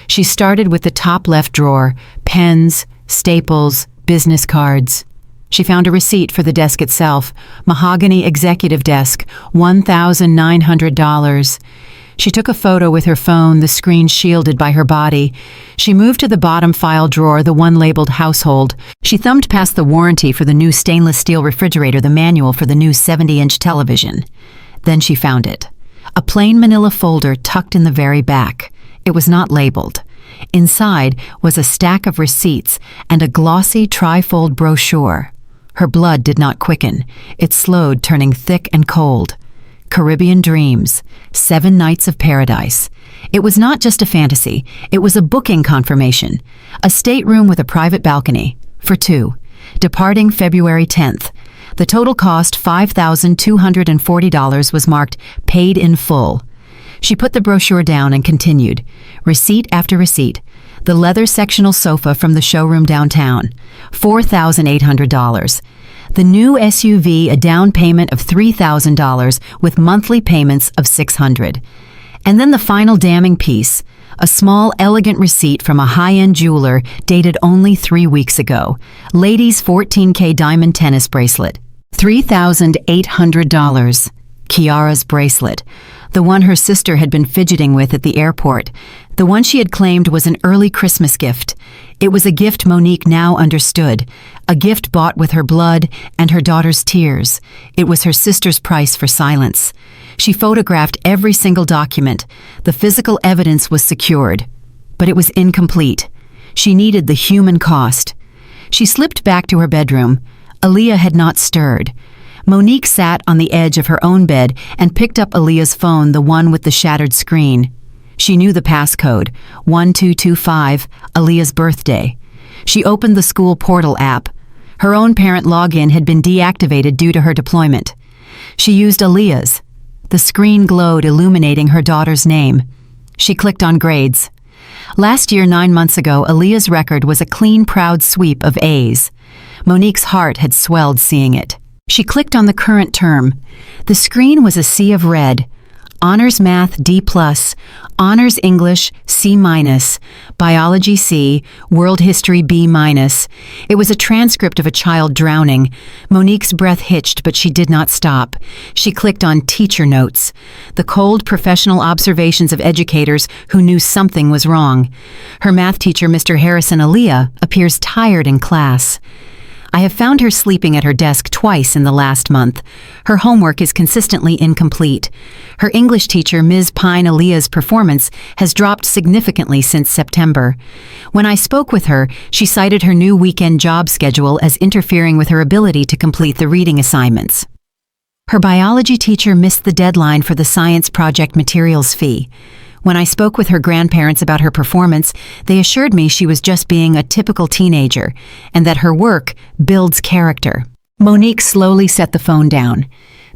She started with the top left drawer, pens, staples, business cards. She found a receipt for the desk itself, mahogany executive desk, $1,900. She took a photo with her phone, the screen shielded by her body. She moved to the bottom file drawer, the one labeled household. She thumbed past the warranty for the new stainless steel refrigerator, the manual for the new 70-inch television. Then she found it. A plain manila folder tucked in the very back. It was not labeled. Inside was a stack of receipts and a glossy trifold brochure. Her blood did not quicken. It slowed, turning thick and cold. Caribbean Dreams, 7 Nights of Paradise. It was not just a fantasy, it was a booking confirmation. A stateroom with a private balcony, for 2. Departing February 10th. The total cost, $5,240, was marked paid in full. She put the brochure down and continued. Receipt after receipt. The leather sectional sofa from the showroom downtown, $4,800. The new SUV, a down payment of $3,000 with monthly payments of $600. And then the final damning piece, a small, elegant receipt from a high-end jeweler dated only 3 weeks ago. Ladies' 14K diamond tennis bracelet, $3,800. Kiara's bracelet, the one her sister had been fidgeting with at the airport, the one she had claimed was an early Christmas gift. It was a gift Monique now understood, a gift bought with her blood and her daughter's tears. It was her sister's price for silence. She photographed every single document. The physical evidence was secured, but it was incomplete. She needed the human cost. She slipped back to her bedroom. Aaliyah had not stirred. Monique sat on the edge of her own bed and picked up Aaliyah's phone, the one with the shattered screen. She knew the passcode, 1225, Aaliyah's birthday. She opened the school portal app. Her own parent login had been deactivated due to her deployment. She used Aaliyah's. The screen glowed, illuminating her daughter's name. She clicked on grades. Last year, 9 months ago, Aaliyah's record was a clean, proud sweep of A's. Monique's heart had swelled seeing it. She clicked on the current term. The screen was a sea of red. Honors Math D+, Honors English C-, Biology C, World History B-. It was a transcript of a child drowning. Monique's breath hitched, but she did not stop. She clicked on Teacher Notes, the cold professional observations of educators who knew something was wrong. Her math teacher, Mr. Harrison Aaliyah, appears tired in class. I have found her sleeping at her desk twice in the last month. Her homework is consistently incomplete. Her English teacher, Ms. Pine Aaliyah's performance has dropped significantly since September. When I spoke with her, she cited her new weekend job schedule as interfering with her ability to complete the reading assignments. Her biology teacher missed the deadline for the science project materials fee. When I spoke with her grandparents about her performance, they assured me she was just being a typical teenager and that her work builds character. Monique slowly set the phone down.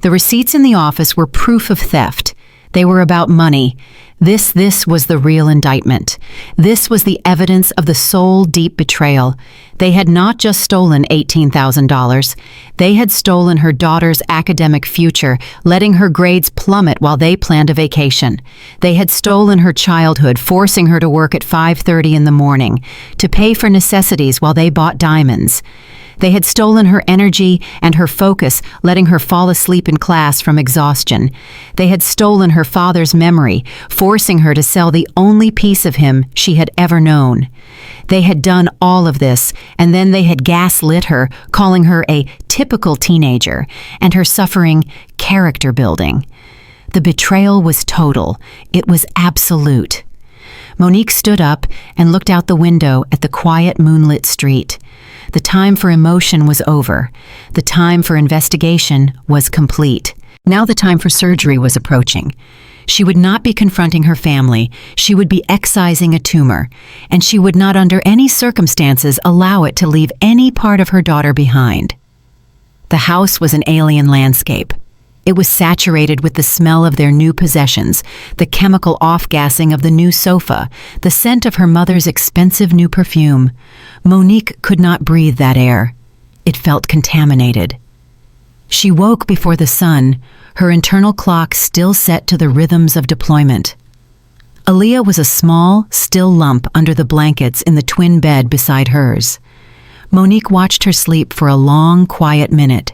The receipts in the office were proof of theft. They were about money. This was the real indictment. This was the evidence of the soul-deep betrayal. They had not just stolen $18,000. They had stolen her daughter's academic future, letting her grades plummet while they planned a vacation. They had stolen her childhood, forcing her to work at 5:30 in the morning, to pay for necessities while they bought diamonds. They had stolen her energy and her focus, letting her fall asleep in class from exhaustion. They had stolen her father's memory, forcing her to sell the only piece of him she had ever known. They had done all of this, and then they had gaslit her, calling her a typical teenager, and her suffering character building. The betrayal was total. It was absolute. Monique stood up and looked out the window at the quiet moonlit street. The time for emotion was over. The time for investigation was complete. Now the time for surgery was approaching. She would not be confronting her family. She would be excising a tumor, and she would not under any circumstances allow it to leave any part of her daughter behind. The house was an alien landscape. It was saturated with the smell of their new possessions, the chemical off-gassing of the new sofa, the scent of her mother's expensive new perfume. Monique could not breathe that air. It felt contaminated. She woke before the sun, her internal clock still set to the rhythms of deployment. Aaliyah was a small, still lump under the blankets in the twin bed beside hers. Monique watched her sleep for a long, quiet minute.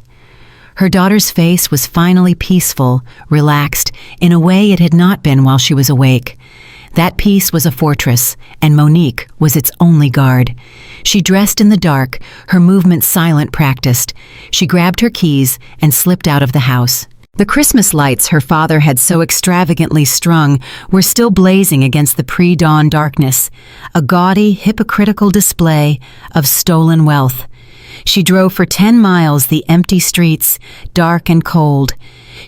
Her daughter's face was finally peaceful, relaxed, in a way it had not been while she was awake. That peace was a fortress, and Monique was its only guard. She dressed in the dark, her movements silent, practiced. She grabbed her keys and slipped out of the house. The Christmas lights her father had so extravagantly strung were still blazing against the pre-dawn darkness, a gaudy, hypocritical display of stolen wealth. She drove for 10 miles the empty streets, dark and cold.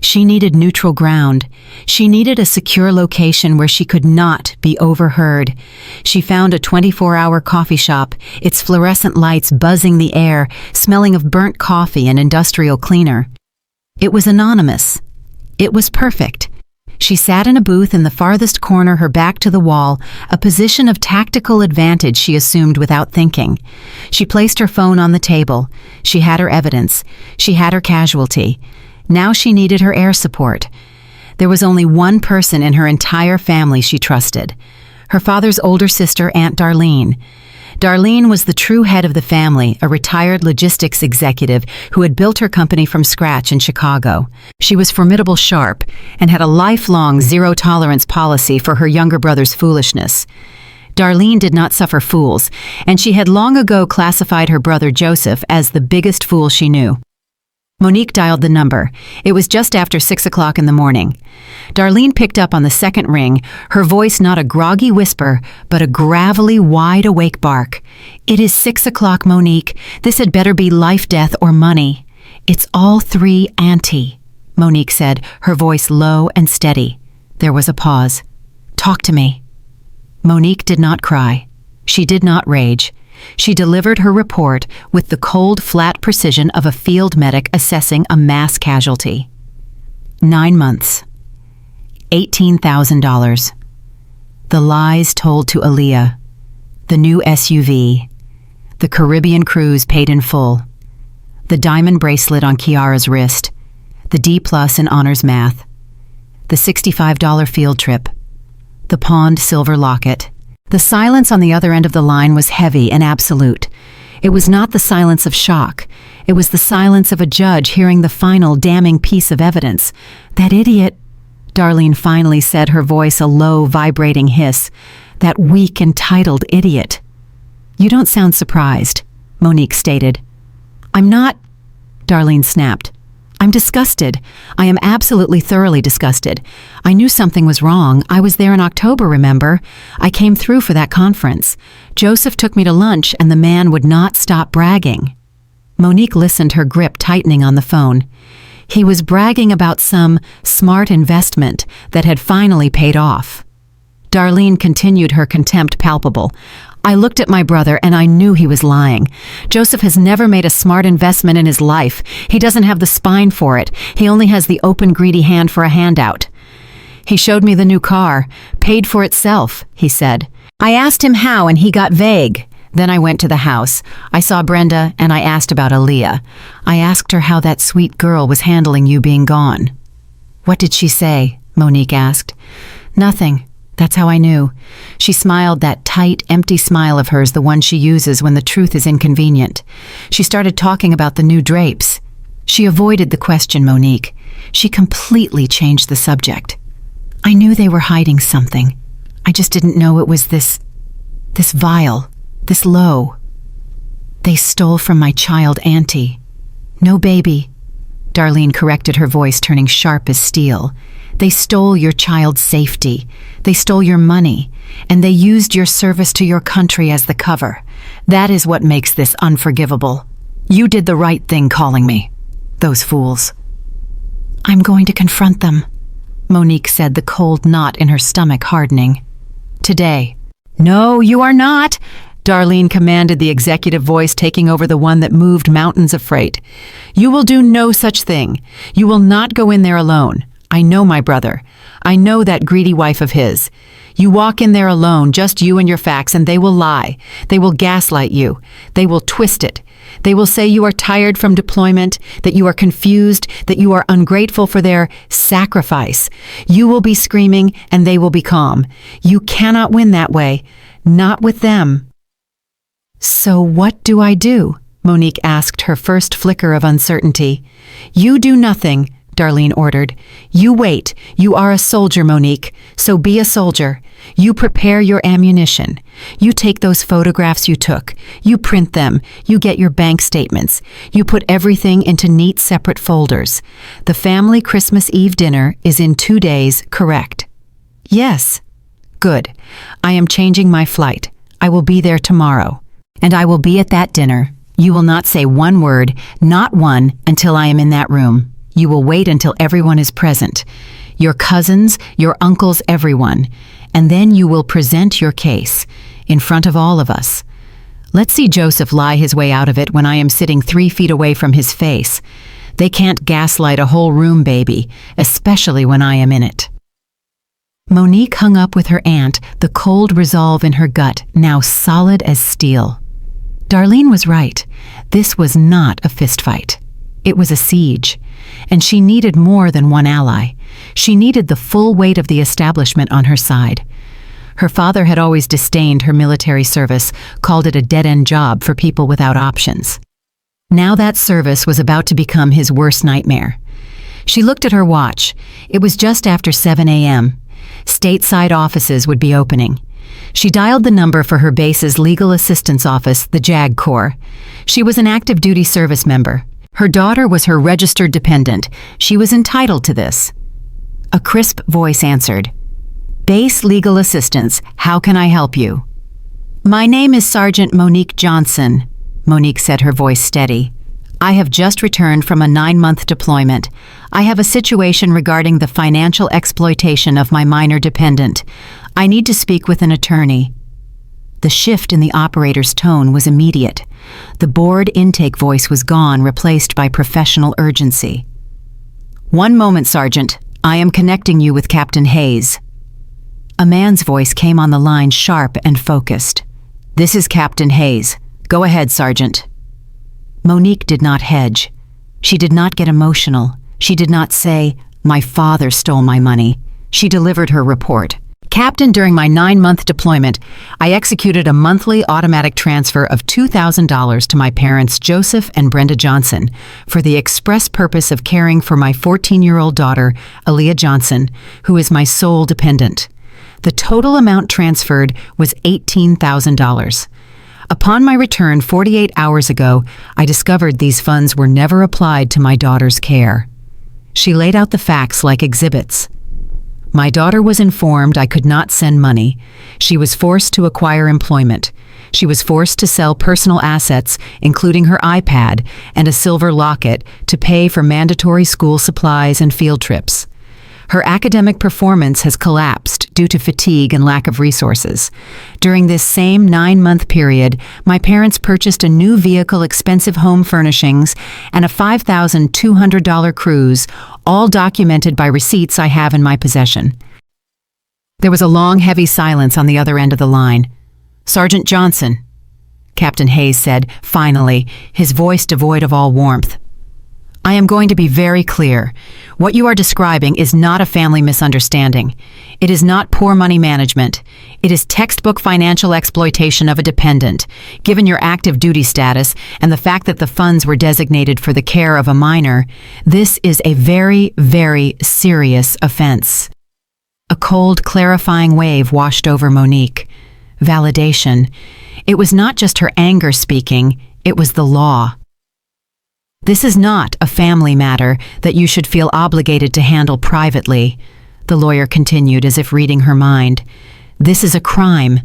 She needed neutral ground. She needed a secure location where she could not be overheard. She found a 24-hour coffee shop, its fluorescent lights buzzing the air, smelling of burnt coffee and industrial cleaner. It was anonymous. It was perfect. She sat in a booth in the farthest corner, her back to the wall, a position of tactical advantage she assumed without thinking. She placed her phone on the table. She had her evidence. She had her casualty. Now she needed her air support. There was only one person in her entire family she trusted. Her father's older sister, Aunt Darlene. Darlene was the true head of the family, a retired logistics executive who had built her company from scratch in Chicago. She was formidable sharp and had a lifelong zero-tolerance policy for her younger brother's foolishness. Darlene did not suffer fools, and she had long ago classified her brother Joseph as the biggest fool she knew. Monique dialed the number. It was just after 6 o'clock in the morning. Darlene picked up on the second ring, her voice not a groggy whisper, but a gravelly, wide-awake bark. "It is 6 o'clock, Monique. This had better be life, death, or money." "It's all three, Auntie," Monique said, her voice low and steady. There was a pause. "Talk to me." Monique did not cry. She did not rage. She delivered her report with the cold, flat precision of a field medic assessing a mass casualty. 9 months. $18,000. The lies told to Aaliyah. The new SUV. The Caribbean cruise paid in full. The diamond bracelet on Kiara's wrist. The D+ in honors math. The $65 field trip. The pawned silver locket. The silence on the other end of the line was heavy and absolute. It was not the silence of shock. It was the silence of a judge hearing the final damning piece of evidence. "That idiot," Darlene finally said, her voice a low, vibrating hiss. "That weak, entitled idiot." "You don't sound surprised," Monique stated. "I'm not," Darlene snapped. "I'm disgusted. I am absolutely thoroughly disgusted. I knew something was wrong. I was there in October, remember? I came through for that conference. Joseph took me to lunch and the man would not stop bragging." Monique listened, her grip tightening on the phone. He was bragging about some smart investment that had finally paid off. Darlene continued, her contempt palpable. "I looked at my brother and I knew he was lying. Joseph has never made a smart investment in his life. He doesn't have the spine for it. He only has the open, greedy hand for a handout. He showed me the new car. Paid for itself," he said. "I asked him how and he got vague. Then I went to the house. I saw Brenda and I asked about Aaliyah. I asked her how that sweet girl was handling you being gone." "What did she say?" Monique asked. "Nothing. That's how I knew." She smiled, that tight, empty smile of hers, the one she uses when the truth is inconvenient. She started talking about the new drapes. She avoided the question, Monique. She completely changed the subject. "I knew they were hiding something. I just didn't know it was this vile, this low. They stole from my child, Auntie." "No, baby," Darlene corrected, her voice turning sharp as steel. "They stole your child's safety. They stole your money, and they used your service to your country as the cover. That is what makes this unforgivable. You did the right thing calling me. Those fools." "I'm going to confront them," Monique said, the cold knot in her stomach hardening. "Today." "No, you are not," Darlene commanded, the executive voice taking over the one that moved mountains of freight. "You will do no such thing. You will not go in there alone. I know my brother. I know that greedy wife of his. You walk in there alone, just you and your facts, and they will lie. They will gaslight you. They will twist it. They will say you are tired from deployment, that you are confused, that you are ungrateful for their sacrifice. You will be screaming and they will be calm. You cannot win that way. Not with them. So what do I do? Monique asked, her first flicker of uncertainty. You do nothing, Darlene ordered. You wait. You are a soldier, Monique, so be a soldier. You prepare your ammunition. You take those photographs you took. You print them. You get your bank statements. You put everything into neat separate folders. The family Christmas Eve dinner is in 2 days, correct? Yes. Good. I am changing my flight. I will be there tomorrow. And I will be at that dinner. You will not say one word, not one, until I am in that room. You will wait until everyone is present. Your cousins, your uncles, everyone. And then you will present your case in front of all of us. Let's see Joseph lie his way out of it when I am sitting 3 feet away from his face. They can't gaslight a whole room, baby, especially when I am in it. Monique hung up with her aunt, the cold resolve in her gut now solid as steel. Darlene was right. This was not a fistfight. It was a siege. And she needed more than one ally. She needed the full weight of the establishment on her side. Her father had always disdained her military service, called it a dead-end job for people without options. Now that service was about to become his worst nightmare. She looked at her watch. It was just after 7 a.m. Stateside offices would be opening. She dialed the number for her base's legal assistance office, the JAG Corps. She was an active duty service member. Her daughter was her registered dependent. She was entitled to this. A crisp voice answered. Base Legal Assistance, how can I help you? My name is Sergeant Monique Johnson, Monique said, her voice steady. I have just returned from a 9-month deployment. I have a situation regarding the financial exploitation of my minor dependent. I need to speak with an attorney. The shift in the operator's tone was immediate. The bored intake voice was gone, replaced by professional urgency. One moment, Sergeant. I am connecting you with Captain Hayes. A man's voice came on the line, sharp and focused. This is Captain Hayes. Go ahead, Sergeant. Monique did not hedge. She did not get emotional. She did not say, my father stole my money. She delivered her report. Captain, during my 9-month deployment, I executed a monthly automatic transfer of $2,000 to my parents, Joseph and Brenda Johnson, for the express purpose of caring for my 14-year-old daughter, Aaliyah Johnson, who is my sole dependent. The total amount transferred was $18,000. Upon my return 48 hours ago, I discovered these funds were never applied to my daughter's care. She laid out the facts like exhibits. My daughter was informed I could not send money. She was forced to acquire employment. She was forced to sell personal assets, including her iPad and a silver locket, to pay for mandatory school supplies and field trips. Her academic performance has collapsed due to fatigue and lack of resources. During this same 9-month period, my parents purchased a new vehicle, expensive home furnishings, and a $5,200 cruise, all documented by receipts I have in my possession. There was a long, heavy silence on the other end of the line. Sergeant Johnson, Captain Hayes said, finally, his voice devoid of all warmth. I am going to be very clear. What you are describing is not a family misunderstanding. It is not poor money management. It is textbook financial exploitation of a dependent. Given your active duty status and the fact that the funds were designated for the care of a minor, this is a very, very serious offense. A cold, clarifying wave washed over Monique. Validation. It was not just her anger speaking, it was the law. This is not a family matter that you should feel obligated to handle privately, the lawyer continued as if reading her mind. This is a crime.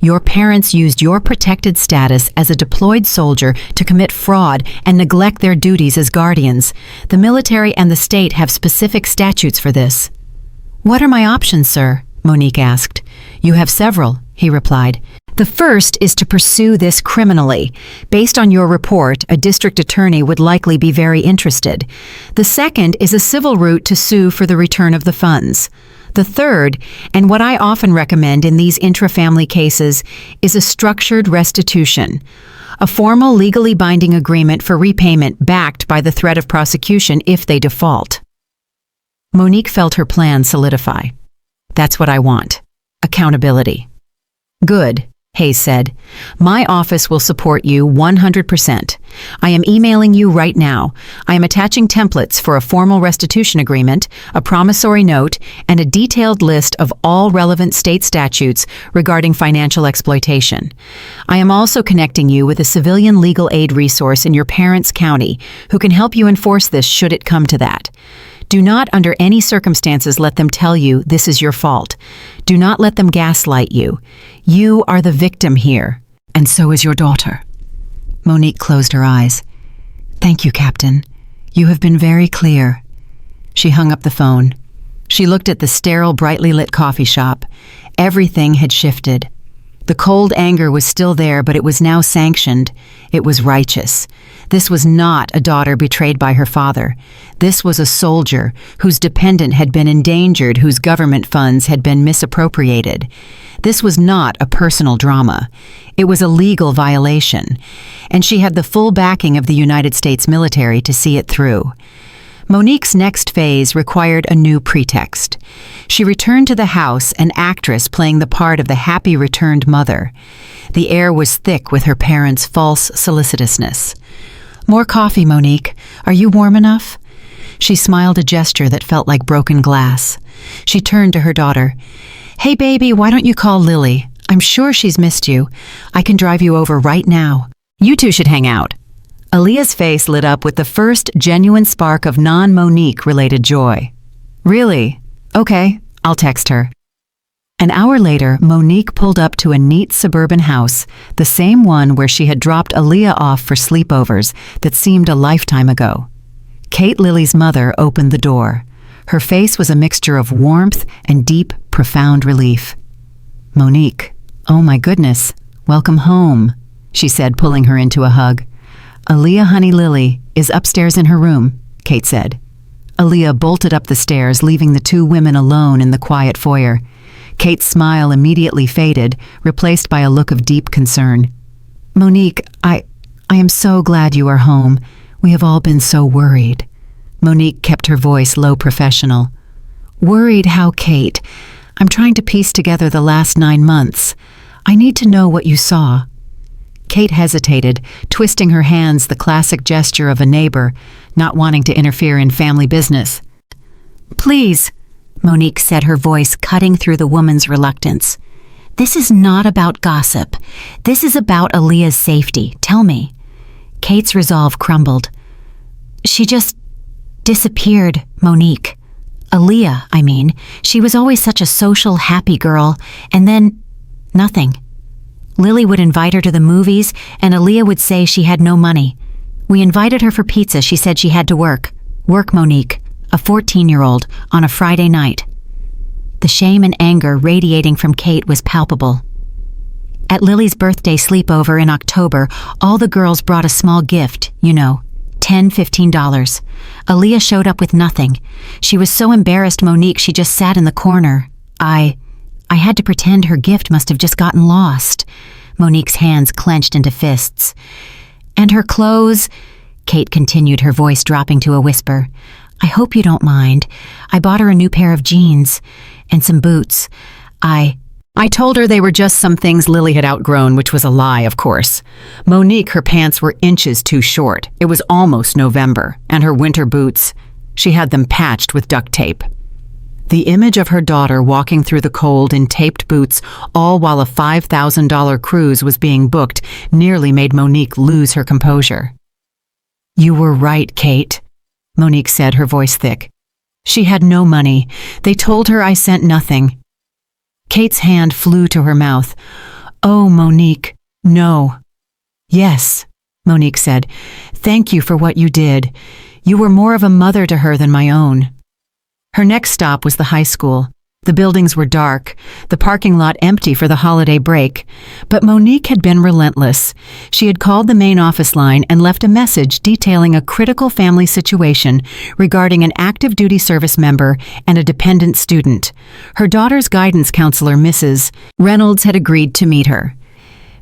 Your parents used your protected status as a deployed soldier to commit fraud and neglect their duties as guardians. The military and the state have specific statutes for this. What are my options, sir? Monique asked. You have several, he replied. The first is to pursue this criminally. Based on your report, a district attorney would likely be very interested. The second is a civil route to sue for the return of the funds. The third, and what I often recommend in these intra-family cases, is a structured restitution, a formal legally binding agreement for repayment backed by the threat of prosecution if they default. Monique felt her plan solidify. That's what I want. Accountability. Good, Hayes said. My office will support you 100%. I am emailing you right now. I am attaching templates for a formal restitution agreement, a promissory note, and a detailed list of all relevant state statutes regarding financial exploitation. I am also connecting you with a civilian legal aid resource in your parents' county who can help you enforce this should it come to that. Do not under any circumstances let them tell you this is your fault. Do not let them gaslight you. You are the victim here, and so is your daughter. Monique closed her eyes. Thank you, Captain. You have been very clear. She hung up the phone. She looked at the sterile, brightly lit coffee shop. Everything had shifted. The cold anger was still there, but it was now sanctioned. It was righteous. This was not a daughter betrayed by her father. This was a soldier whose dependent had been endangered, whose government funds had been misappropriated. This was not a personal drama. It was a legal violation, and she had the full backing of the United States military to see it through. Monique's next phase required a new pretext. She returned to the house, an actress playing the part of the happy returned mother. The air was thick with her parents' false solicitousness. More coffee, Monique. Are you warm enough? She smiled a gesture that felt like broken glass. She turned to her daughter. Hey, baby, why don't you call Lily? I'm sure she's missed you. I can drive you over right now. You two should hang out. Aaliyah's face lit up with the first genuine spark of non-Monique-related joy. Really? Okay, I'll text her. An hour later, Monique pulled up to a neat suburban house, the same one where she had dropped Aaliyah off for sleepovers that seemed a lifetime ago. Kate, Lily's mother, opened the door. Her face was a mixture of warmth and deep, profound relief. Monique, oh my goodness, welcome home, she said, pulling her into a hug. Aaliyah, honey, Lily is upstairs in her room, Kate said. Aaliyah bolted up the stairs, leaving the two women alone in the quiet foyer. Kate's smile immediately faded, replaced by a look of deep concern. Monique, I am so glad you are home. We have all been so worried. Monique kept her voice low, professional. Worried how, Kate? I'm trying to piece together the last 9 months. I need to know what you saw. Kate hesitated, twisting her hands, the classic gesture of a neighbor, not wanting to interfere in family business. Please, Monique said, her voice cutting through the woman's reluctance. This is not about gossip. This is about Aaliyah's safety. Tell me. Kate's resolve crumbled. She just disappeared, Monique. Aaliyah, I mean. She was always such a social, happy girl, and then nothing. Lily would invite her to the movies, and Aaliyah would say she had no money. We invited her for pizza. She said she had to work. Work, Monique, a 14-year-old, on a Friday night. The shame and anger radiating from Kate was palpable. At Lily's birthday sleepover in October, all the girls brought a small gift, $10, $15. Aaliyah showed up with nothing. She was so embarrassed, Monique, she just sat in the corner. I had to pretend her gift must have just gotten lost. Monique's hands clenched into fists. And her clothes, Kate continued, her voice dropping to a whisper. I hope you don't mind. I bought her a new pair of jeans and some boots. I told her they were just some things Lily had outgrown, which was a lie, of course. Monique, her pants were inches too short. It was almost November, and her winter boots, she had them patched with duct tape. The image of her daughter walking through the cold in taped boots, all while a $5,000 cruise was being booked, nearly made Monique lose her composure. You were right, Kate, Monique said, her voice thick. She had no money. They told her I sent nothing. Kate's hand flew to her mouth. Oh, Monique, no. Yes, Monique said. Thank you for what you did. You were more of a mother to her than my own. Her next stop was the high school. The buildings were dark, the parking lot empty for the holiday break, but Monique had been relentless. She had called the main office line and left a message detailing a critical family situation regarding an active duty service member and a dependent student. Her daughter's guidance counselor, Mrs. Reynolds, had agreed to meet her.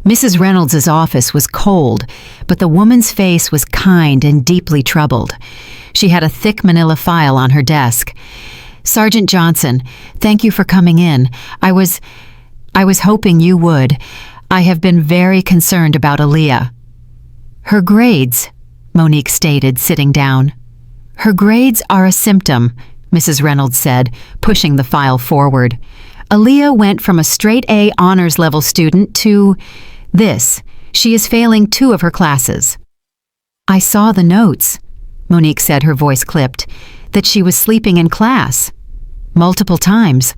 Mrs. Reynolds' office was cold, but the woman's face was kind and deeply troubled. She had a thick manila file on her desk. "Sergeant Johnson, thank you for coming in. I was hoping you would. I have been very concerned about Aaliyah." "Her grades," Monique stated, sitting down. "Her grades are a symptom," Mrs. Reynolds said, pushing the file forward. "Aaliyah went from a straight A honors level student to this. She is failing 2 of her classes." "I saw the notes," Monique said, her voice clipped, "that she was sleeping in class. Multiple times."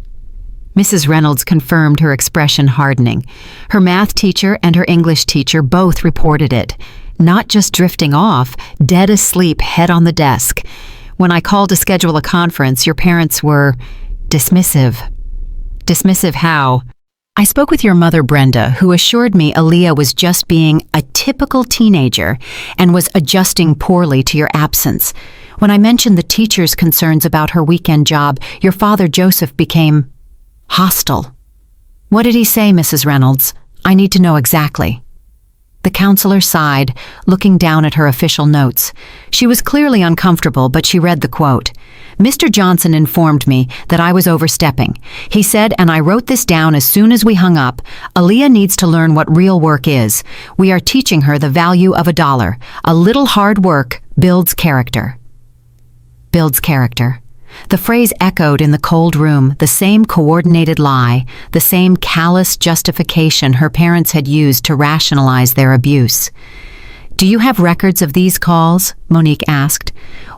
Mrs. Reynolds confirmed, her expression hardening. Her math teacher and her English teacher both reported it. Not just drifting off, dead asleep, head on the desk. "When I called to schedule a conference, your parents were dismissive." "Dismissive how?" "I spoke with your mother, Brenda, who assured me Aaliyah was just being a typical teenager and was adjusting poorly to your absence. When I mentioned the teacher's concerns about her weekend job, your father, Joseph, became hostile." "What did he say, Mrs. Reynolds? I need to know exactly." The counselor sighed, looking down at her official notes. She was clearly uncomfortable, but she read the quote. "Mr. Johnson informed me that I was overstepping. He said, and I wrote this down as soon as we hung up, Aaliyah needs to learn what real work is. We are teaching her the value of $1. A little hard work builds character." Builds character. The phrase echoed in the cold room, the same coordinated lie, the same callous justification her parents had used to rationalize their abuse. "Do you have records of these calls?" Monique asked.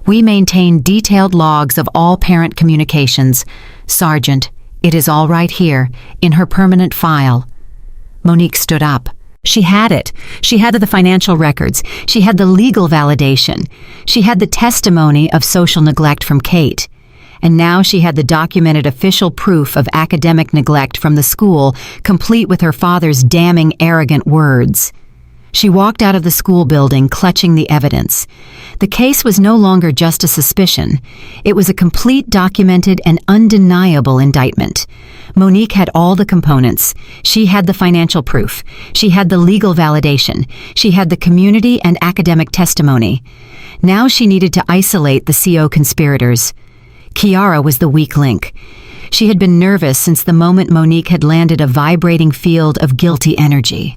"We maintain detailed logs of all parent communications. Sergeant, it is all right here, in her permanent file." Monique stood up. She had it. She had the financial records. She had the legal validation. She had the testimony of social neglect from Kate. And now she had the documented official proof of academic neglect from the school, complete with her father's damning, arrogant words. She walked out of the school building, clutching the evidence. The case was no longer just a suspicion. It was a complete, documented, and undeniable indictment. Monique had all the components. She had the financial proof. She had the legal validation. She had the community and academic testimony. Now she needed to isolate the CO conspirators. Kiara was the weak link. She had been nervous since the moment Monique had landed a vibrating field of guilty energy.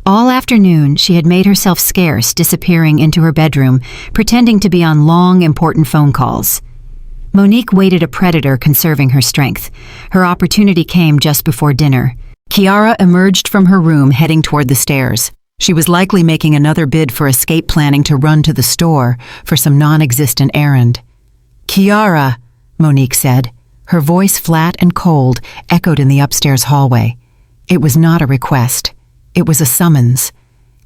All afternoon, she had made herself scarce, disappearing into her bedroom, pretending to be on long, important phone calls. Monique waited a predator, conserving her strength. Her opportunity came just before dinner. Kiara emerged from her room, heading toward the stairs. She was likely making another bid for escape, planning to run to the store for some non-existent errand. "Kiara," Monique said. Her voice, flat and cold, echoed in the upstairs hallway. It was not a request. It was a summons.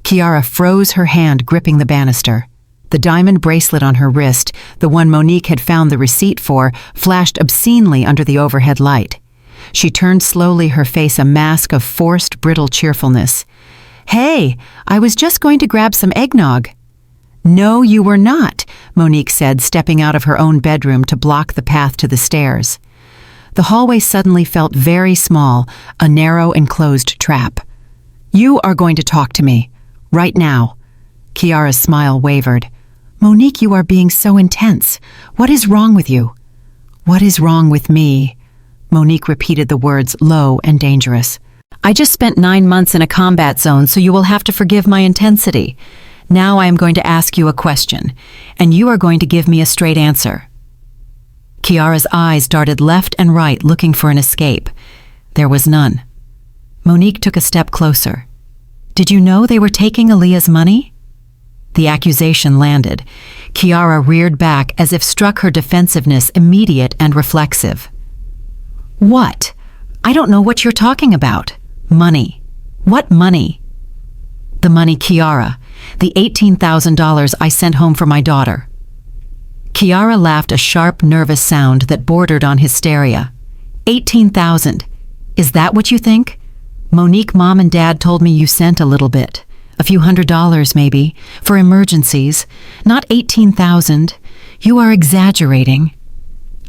Kiara froze, her hand gripping the banister. The diamond bracelet on her wrist, the one Monique had found the receipt for, flashed obscenely under the overhead light. She turned slowly, her face a mask of forced, brittle cheerfulness. "Hey, I was just going to grab some eggnog." "No, you were not," Monique said, stepping out of her own bedroom to block the path to the stairs. The hallway suddenly felt very small, a narrow, enclosed trap. "You are going to talk to me. Right now." Kiara's smile wavered. "Monique, you are being so intense. What is wrong with you?" "What is wrong with me?" Monique repeated the words, low and dangerous. "I just spent 9 months in a combat zone, so you will have to forgive my intensity. Now I am going to ask you a question, and you are going to give me a straight answer." Kiara's eyes darted left and right, looking for an escape. There was none. Monique took a step closer. "Did you know they were taking Aaliyah's money?" The accusation landed. Kiara reared back as if struck, her defensiveness immediate and reflexive. "What? I don't know what you're talking about. Money. What money?" "The money, Kiara. The $18,000 I sent home for my daughter." Kiara laughed, a sharp, nervous sound that bordered on hysteria. $18,000. Is that what you think? Monique, Mom and Dad told me you sent a little bit. A few $100s maybe, for emergencies. Not $18,000. You are exaggerating.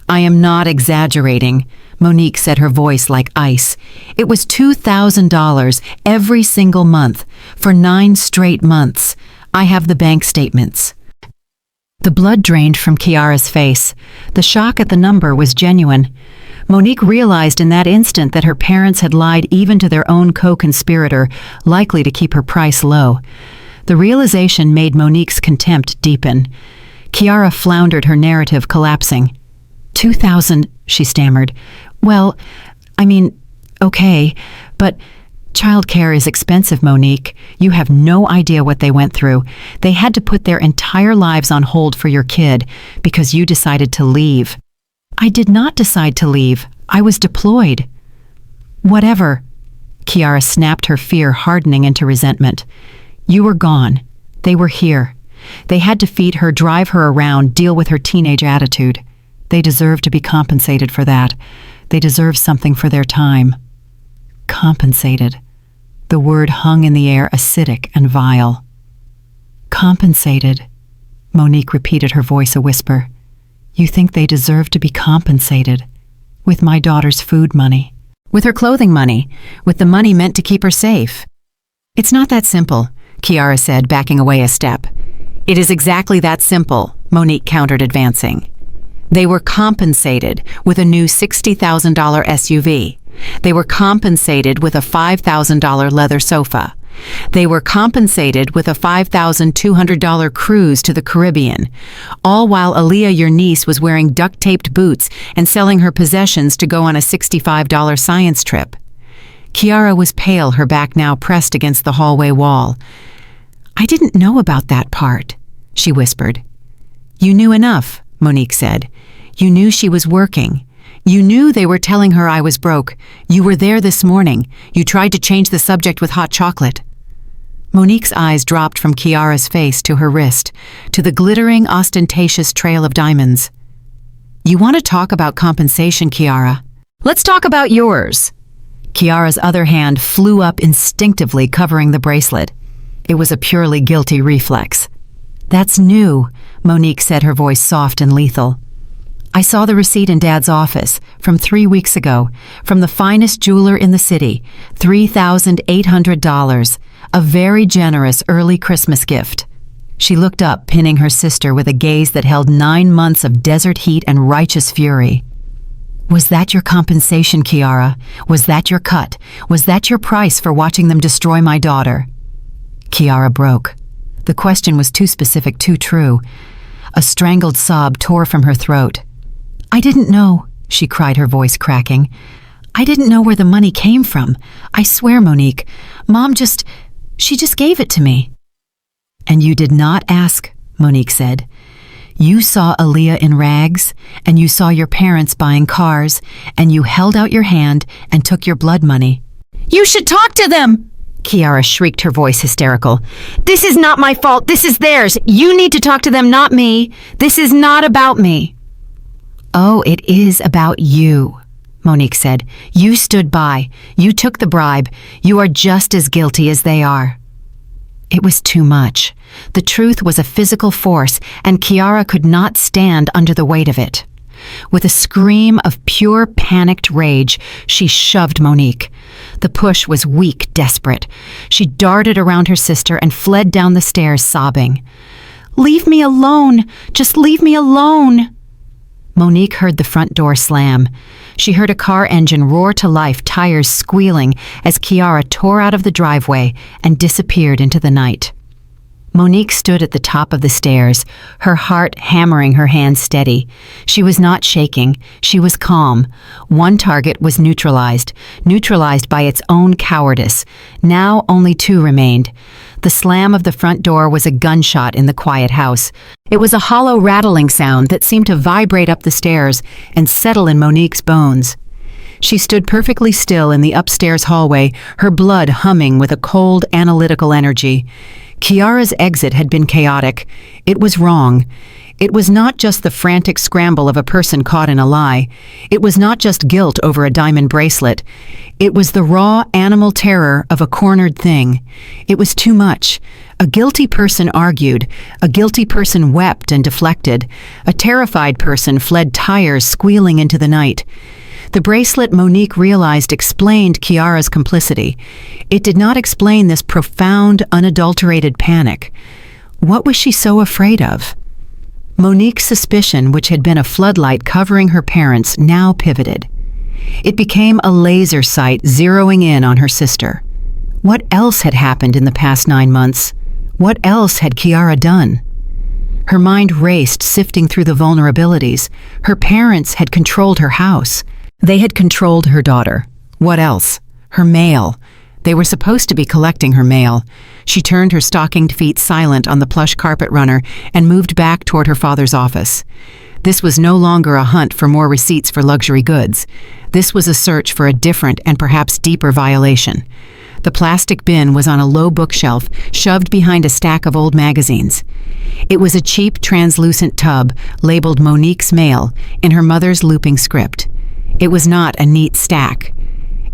I am not exaggerating, Monique said, her voice like ice. It was $2,000 every single month, for 9 straight months. I have the bank statements. The blood drained from Kiara's face. The shock at the number was genuine. Monique realized in that instant that her parents had lied even to their own co-conspirator, likely to keep her price low. The realization made Monique's contempt deepen. Kiara floundered, her narrative collapsing. 2,000, she stammered. Well, I mean, okay, but childcare is expensive, Monique. You have no idea what they went through. They had to put their entire lives on hold for your kid because you decided to leave. I did not decide to leave. I was deployed. Whatever. Kiara snapped, her fear hardening into resentment. You were gone. They were here. They had to feed her, drive her around, deal with her teenage attitude. They deserve to be compensated for that. They deserve something for their time. Compensated. The word hung in the air, acidic and vile. Compensated. Monique repeated, her voice a whisper. You think they deserve to be compensated? With my daughter's food money. With her clothing money. With the money meant to keep her safe. It's not that simple, Kiara said, backing away a step. It is exactly that simple, Monique countered, advancing. They were compensated with a new $60,000 SUV. They were compensated with a $5,000 leather sofa. They were compensated with a $5,200 cruise to the Caribbean, all while Aaliyah, your niece, was wearing duct-taped boots and selling her possessions to go on a $65 science trip. Kiara was pale, her back now pressed against the hallway wall. I didn't know about that part, she whispered. You knew enough, Monique said. You knew she was working. You knew they were telling her I was broke. You were there this morning. You tried to change the subject with hot chocolate. Monique's eyes dropped from Kiara's face to her wrist, to the glittering, ostentatious trail of diamonds. You want to talk about compensation, Kiara? Let's talk about yours. Kiara's other hand flew up instinctively, covering the bracelet. It was a purely guilty reflex. That's new, Monique said, her voice soft and lethal. I saw the receipt in Dad's office from 3 weeks ago, from the finest jeweler in the city, $3,800, a very generous early Christmas gift. She looked up, pinning her sister with a gaze that held 9 months of desert heat and righteous fury. Was that your compensation, Kiara? Was that your cut? Was that your price for watching them destroy my daughter? Kiara broke. The question was too specific, too true. A strangled sob tore from her throat. I didn't know, she cried, her voice cracking. I didn't know where the money came from. I swear, Monique, she just gave it to me. And you did not ask, Monique said. You saw Aaliyah in rags, and you saw your parents buying cars, and you held out your hand and took your blood money. You should talk to them, Kiara shrieked, her voice hysterical. This is not my fault. This is theirs. You need to talk to them, not me. This is not about me. Oh, it is about you, Monique said. You stood by. You took the bribe. You are just as guilty as they are. It was too much. The truth was a physical force, and Kiara could not stand under the weight of it. With a scream of pure panicked rage, she shoved Monique. The push was weak, desperate. She darted around her sister and fled down the stairs, sobbing. Leave me alone! Just leave me alone! Monique heard the front door slam. She heard a car engine roar to life, tires squealing as Kiara tore out of the driveway and disappeared into the night. Monique stood at the top of the stairs, her heart hammering, her hands steady. She was not shaking. She was calm. One target was neutralized by its own cowardice. Now only 2 remained. The slam of the front door was a gunshot in the quiet house. It was a hollow, rattling sound that seemed to vibrate up the stairs and settle in Monique's bones. She stood perfectly still in the upstairs hallway, her blood humming with a cold, analytical energy. Kiara's exit had been chaotic. It was wrong. It was not just the frantic scramble of a person caught in a lie. It was not just guilt over a diamond bracelet. It was the raw animal terror of a cornered thing. It was too much. A guilty person argued. A guilty person wept and deflected. A terrified person fled tires squealing into the night. The bracelet, Monique realized, explained Kiara's complicity. It did not explain this profound, unadulterated panic. What was she so afraid of? Monique's suspicion, which had been a floodlight covering her parents, now pivoted. It became a laser sight zeroing in on her sister. What else had happened in the past 9 months? What else had Kiara done? Her mind raced, sifting through the vulnerabilities. Her parents had controlled her house. They had controlled her daughter. What else? Her mail. They were supposed to be collecting her mail. She turned her stockinged feet silent on the plush carpet runner and moved back toward her father's office. This was no longer a hunt for more receipts for luxury goods. This was a search for a different and perhaps deeper violation. The plastic bin was on a low bookshelf, shoved behind a stack of old magazines. It was a cheap, translucent tub, labeled Monique's Mail, in her mother's looping script. It was not a neat stack.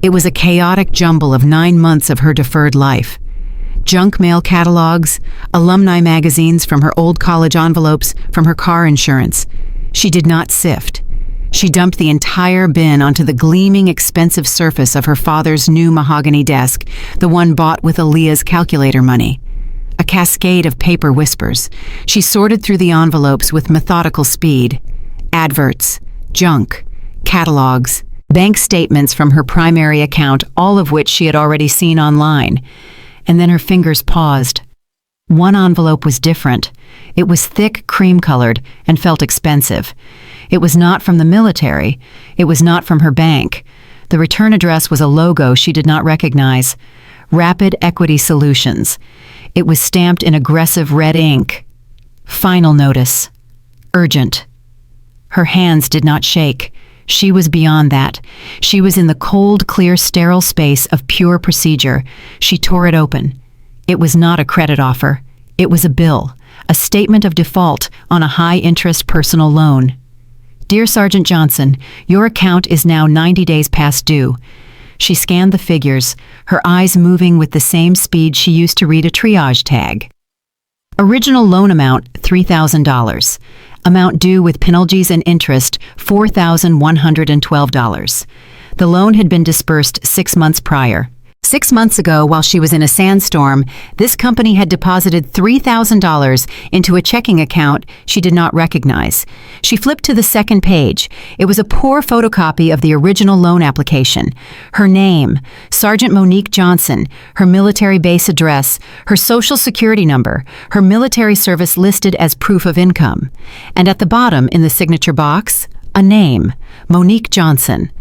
It was a chaotic jumble of 9 months of her deferred life. Junk mail catalogs, alumni magazines from her old college envelopes, from her car insurance. She did not sift. She dumped the entire bin onto the gleaming, expensive surface of her father's new mahogany desk, the one bought with Aaliyah's calculator money. A cascade of paper whispers. She sorted through the envelopes with methodical speed. Adverts, junk, catalogs, bank statements from her primary account, all of which she had already seen online. And then her fingers paused. One envelope was different. It was thick, cream-colored, and felt expensive. It was not from the military. It was not from her bank. The return address was a logo she did not recognize. Rapid Equity Solutions. It was stamped in aggressive red ink. Final notice. Urgent. Her hands did not shake. She was beyond that. She was in the cold, clear, sterile space of pure procedure. She tore it open. It was not a credit offer. It was a bill, a statement of default on a high-interest personal loan. Dear Sergeant Johnson, your account is now 90 days past due. She scanned the figures, her eyes moving with the same speed she used to read a triage tag. Original loan amount, $3,000. Amount due with penalties and interest, $4,112. The loan had been disbursed 6 months prior. 6 months ago, while she was in a sandstorm, this company had deposited $3,000 into a checking account she did not recognize. She flipped to the second page. It was a poor photocopy of the original loan application. Her name, Sergeant Monique Johnson, her military base address, her social security number, her military service listed as proof of income. And at the bottom, in the signature box, a name, Monique Johnson.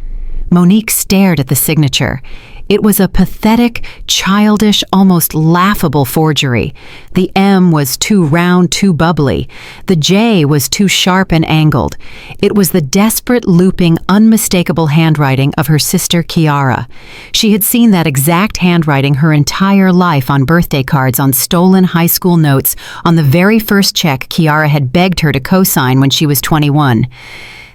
Monique stared at the signature. It was a pathetic, childish, almost laughable forgery. The M was too round, too bubbly. The J was too sharp and angled. It was the desperate, looping, unmistakable handwriting of her sister Kiara. She had seen that exact handwriting her entire life on birthday cards, on stolen high school notes, on the very first check Kiara had begged her to co-sign when she was 21.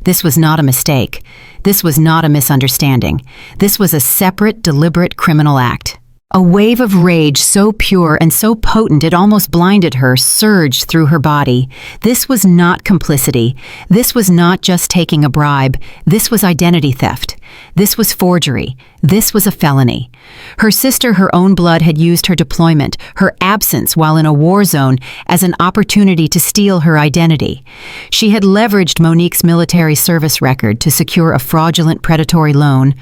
This was not a mistake. This was not a misunderstanding. This was a separate, deliberate criminal act. A wave of rage so pure and so potent it almost blinded her surged through her body. This was not complicity. This was not just taking a bribe. This was identity theft. This was forgery. This was a felony. Her sister, her own blood, had used her deployment, her absence while in a war zone, as an opportunity to steal her identity. She had leveraged Monique's military service record to secure a fraudulent predatory loan,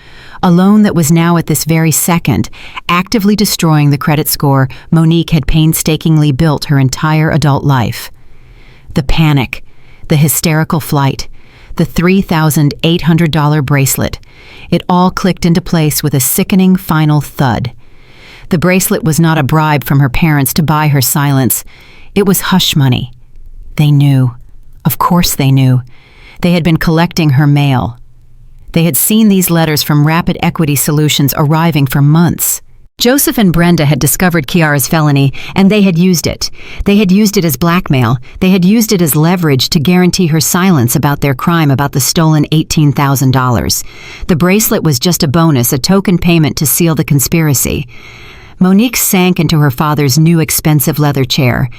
a loan that was now at this very second actively destroying the credit score Monique had painstakingly built her entire adult life. The panic, the hysterical flight, the $3,800 bracelet. It all clicked into place with a sickening final thud. The bracelet was not a bribe from her parents to buy her silence. It was hush money. They knew. Of course they knew. They had been collecting her mail. They had seen these letters from Rapid Equity Solutions arriving for months. Joseph and Brenda had discovered Kiara's felony, and they had used it. They had used it as blackmail. They had used it as leverage to guarantee her silence about their crime about the stolen $18,000. The bracelet was just a bonus, a token payment to seal the conspiracy. Monique sank into her father's new expensive leather chair.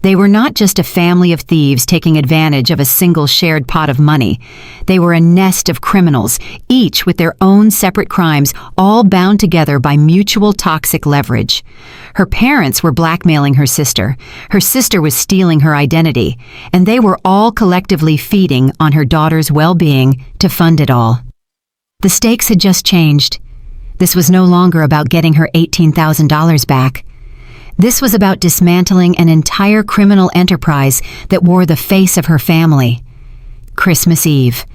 They were not just a family of thieves taking advantage of a single shared pot of money. They were a nest of criminals, each with their own separate crimes, all bound together by mutual toxic leverage. Her parents were blackmailing her sister. Her sister was stealing her identity, and they were all collectively feeding on her daughter's well-being to fund it all. The stakes had just changed. This was no longer about getting her $18,000 back. This was about dismantling an entire criminal enterprise that wore the face of her family. Christmas Eve.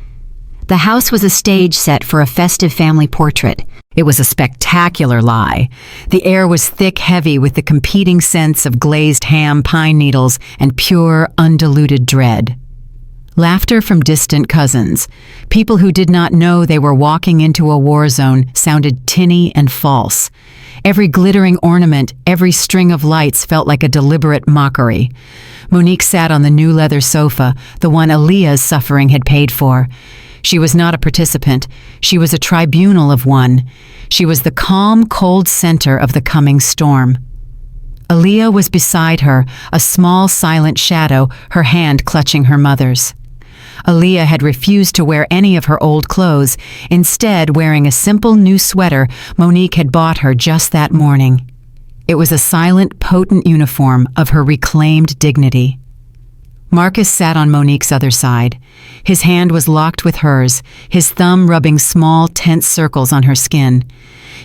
The house was a stage set for a festive family portrait. It was a spectacular lie. The air was thick, heavy with the competing scents of glazed ham, pine needles, and pure, undiluted dread. Laughter from distant cousins. People who did not know they were walking into a war zone sounded tinny and false. Every glittering ornament, every string of lights felt like a deliberate mockery. Monique sat on the new leather sofa, the one Aaliyah's suffering had paid for. She was not a participant. She was a tribunal of one. She was the calm, cold center of the coming storm. Aaliyah was beside her, a small, silent shadow, her hand clutching her mother's. Aaliyah had refused to wear any of her old clothes, instead wearing a simple new sweater Monique had bought her just that morning. It was a silent, potent uniform of her reclaimed dignity. Marcus sat on Monique's other side. His hand was locked with hers, his thumb rubbing small, tense circles on her skin.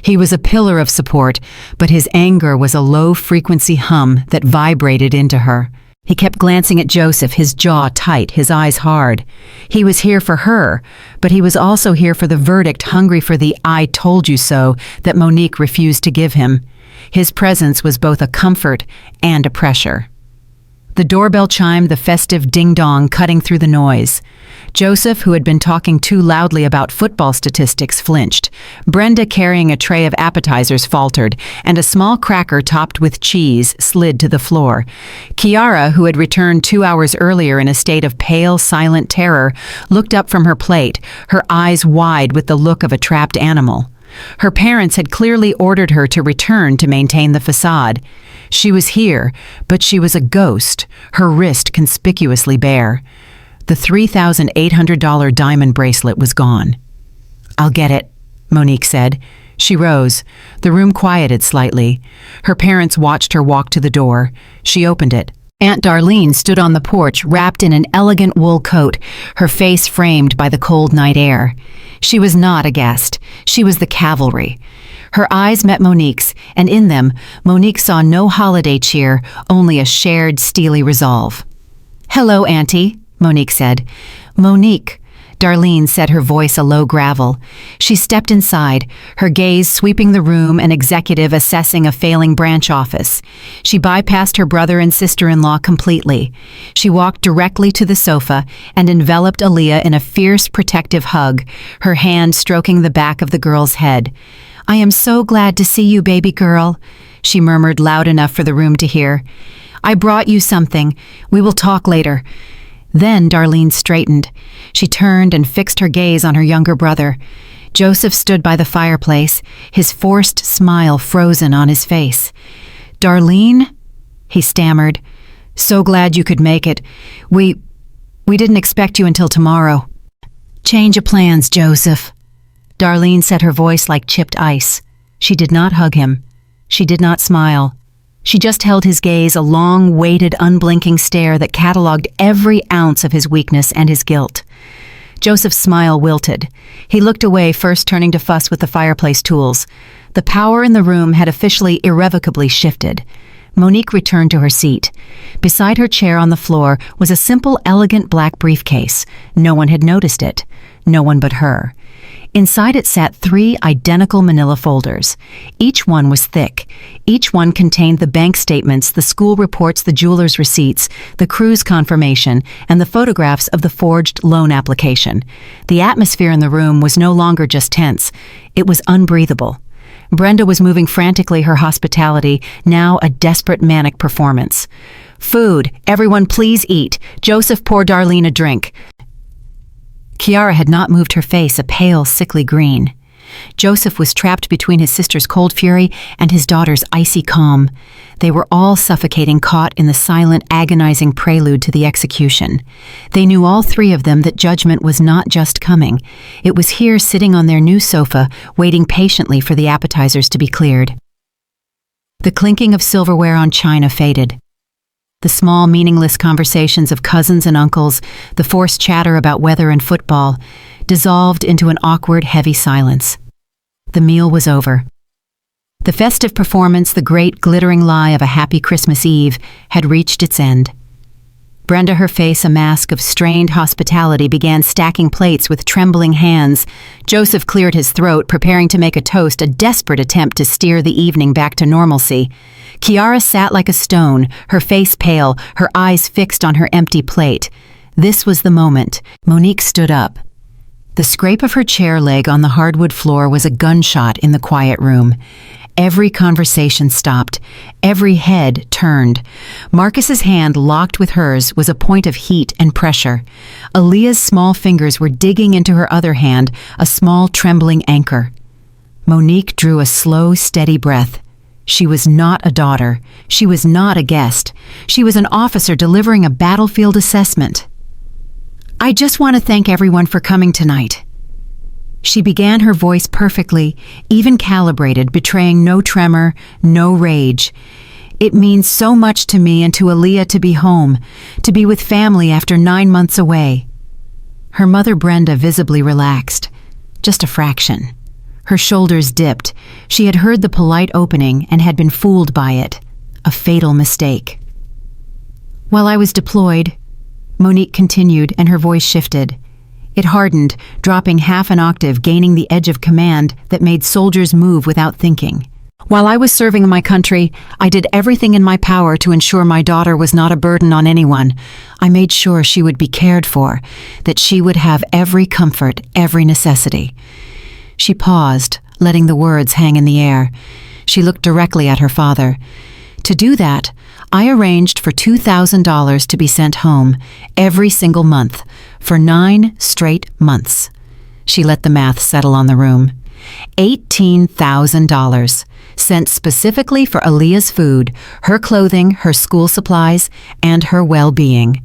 He was a pillar of support, but his anger was a low-frequency hum that vibrated into her. He kept glancing at Joseph, his jaw tight, his eyes hard. He was here for her, but he was also here for the verdict, hungry for the "I told you so" that Monique refused to give him. His presence was both a comfort and a pressure. The doorbell chimed, the festive ding-dong cutting through the noise. Joseph, who had been talking too loudly about football statistics, flinched. Brenda, carrying a tray of appetizers, faltered, and a small cracker topped with cheese slid to the floor. Kiara, who had returned 2 hours earlier in a state of pale, silent terror, looked up from her plate, her eyes wide with the look of a trapped animal. Her parents had clearly ordered her to return to maintain the facade. She was here, but she was a ghost, her wrist conspicuously bare. The $3,800 diamond bracelet was gone. "I'll get it," Monique said. She rose. The room quieted slightly. Her parents watched her walk to the door. She opened it. Aunt Darlene stood on the porch, wrapped in an elegant wool coat, her face framed by the cold night air. She was not a guest. She was the cavalry. Her eyes met Monique's, and in them, Monique saw no holiday cheer, only a shared, steely resolve. "Hello, Auntie," Monique said. "Monique," Darlene said, her voice a low gravel. She stepped inside, her gaze sweeping the room, an executive assessing a failing branch office. She bypassed her brother and sister-in-law completely. She walked directly to the sofa and enveloped Aaliyah in a fierce, protective hug, her hand stroking the back of the girl's head. "I am so glad to see you, baby girl," she murmured loud enough for the room to hear. "I brought you something. We will talk later." Then Darlene straightened. She turned and fixed her gaze on her younger brother. Joseph stood by the fireplace, his forced smile frozen on his face. "Darlene?" he stammered. "So glad you could make it. We didn't expect you until tomorrow." "Change of plans, Joseph." Darlene said, her voice like chipped ice. She did not hug him. She did not smile. She just held his gaze, a long, weighted, unblinking stare that catalogued every ounce of his weakness and his guilt. Joseph's smile wilted. He looked away, first turning to fuss with the fireplace tools. The power in the room had officially, irrevocably shifted. Monique returned to her seat. Beside her chair on the floor was a simple, elegant black briefcase. No one had noticed it. No one but her. Inside it sat 3 identical manila folders. Each one was thick. Each one contained the bank statements, the school reports, the jeweler's receipts, the cruise confirmation, and the photographs of the forged loan application. The atmosphere in the room was no longer just tense. It was unbreathable. Brenda was moving frantically, her hospitality now a desperate manic performance. "Food! Everyone please eat! Joseph, pour Darlene a drink." Kiara had not moved, her face a pale, sickly green. Joseph was trapped between his sister's cold fury and his daughter's icy calm. They were all suffocating, caught in the silent, agonizing prelude to the execution. They knew, all three of them, that judgment was not just coming. It was here, sitting on their new sofa, waiting patiently for the appetizers to be cleared. The clinking of silverware on china faded. The small, meaningless conversations of cousins and uncles, the forced chatter about weather and football, dissolved into an awkward, heavy silence. The meal was over. The festive performance, the great glittering lie of a happy Christmas Eve, had reached its end. Brenda, her face a mask of strained hospitality, began stacking plates with trembling hands. Joseph cleared his throat, preparing to make a toast, a desperate attempt to steer the evening back to normalcy. Kiara sat like a stone, her face pale, her eyes fixed on her empty plate. This was the moment. Monique stood up. The scrape of her chair leg on the hardwood floor was a gunshot in the quiet room. Every conversation stopped. Every head turned. Marcus's hand, locked with hers, was a point of heat and pressure. Aaliyah's small fingers were digging into her other hand, a small trembling anchor. Monique drew a slow, steady breath. She was not a daughter. She was not a guest. She was an officer delivering a battlefield assessment. "I just want to thank everyone for coming tonight." She began, her voice perfectly, even calibrated, betraying no tremor, no rage. "It means so much to me and to Aaliyah to be home, to be with family after 9 months away." Her mother, Brenda, visibly relaxed. Just a fraction. Her shoulders dipped. She had heard the polite opening and had been fooled by it. A fatal mistake. "While I was deployed," Monique continued, and her voice shifted. It hardened, dropping half an octave, gaining the edge of command that made soldiers move without thinking. "While I was serving my country, I did everything in my power to ensure my daughter was not a burden on anyone. I made sure she would be cared for, that she would have every comfort, every necessity." She paused, letting the words hang in the air. She looked directly at her father. "To do that, I arranged for $2,000 to be sent home every single month for 9 straight months." She let the math settle on the room. $18,000 sent specifically for Aaliyah's food, her clothing, her school supplies, and her well-being.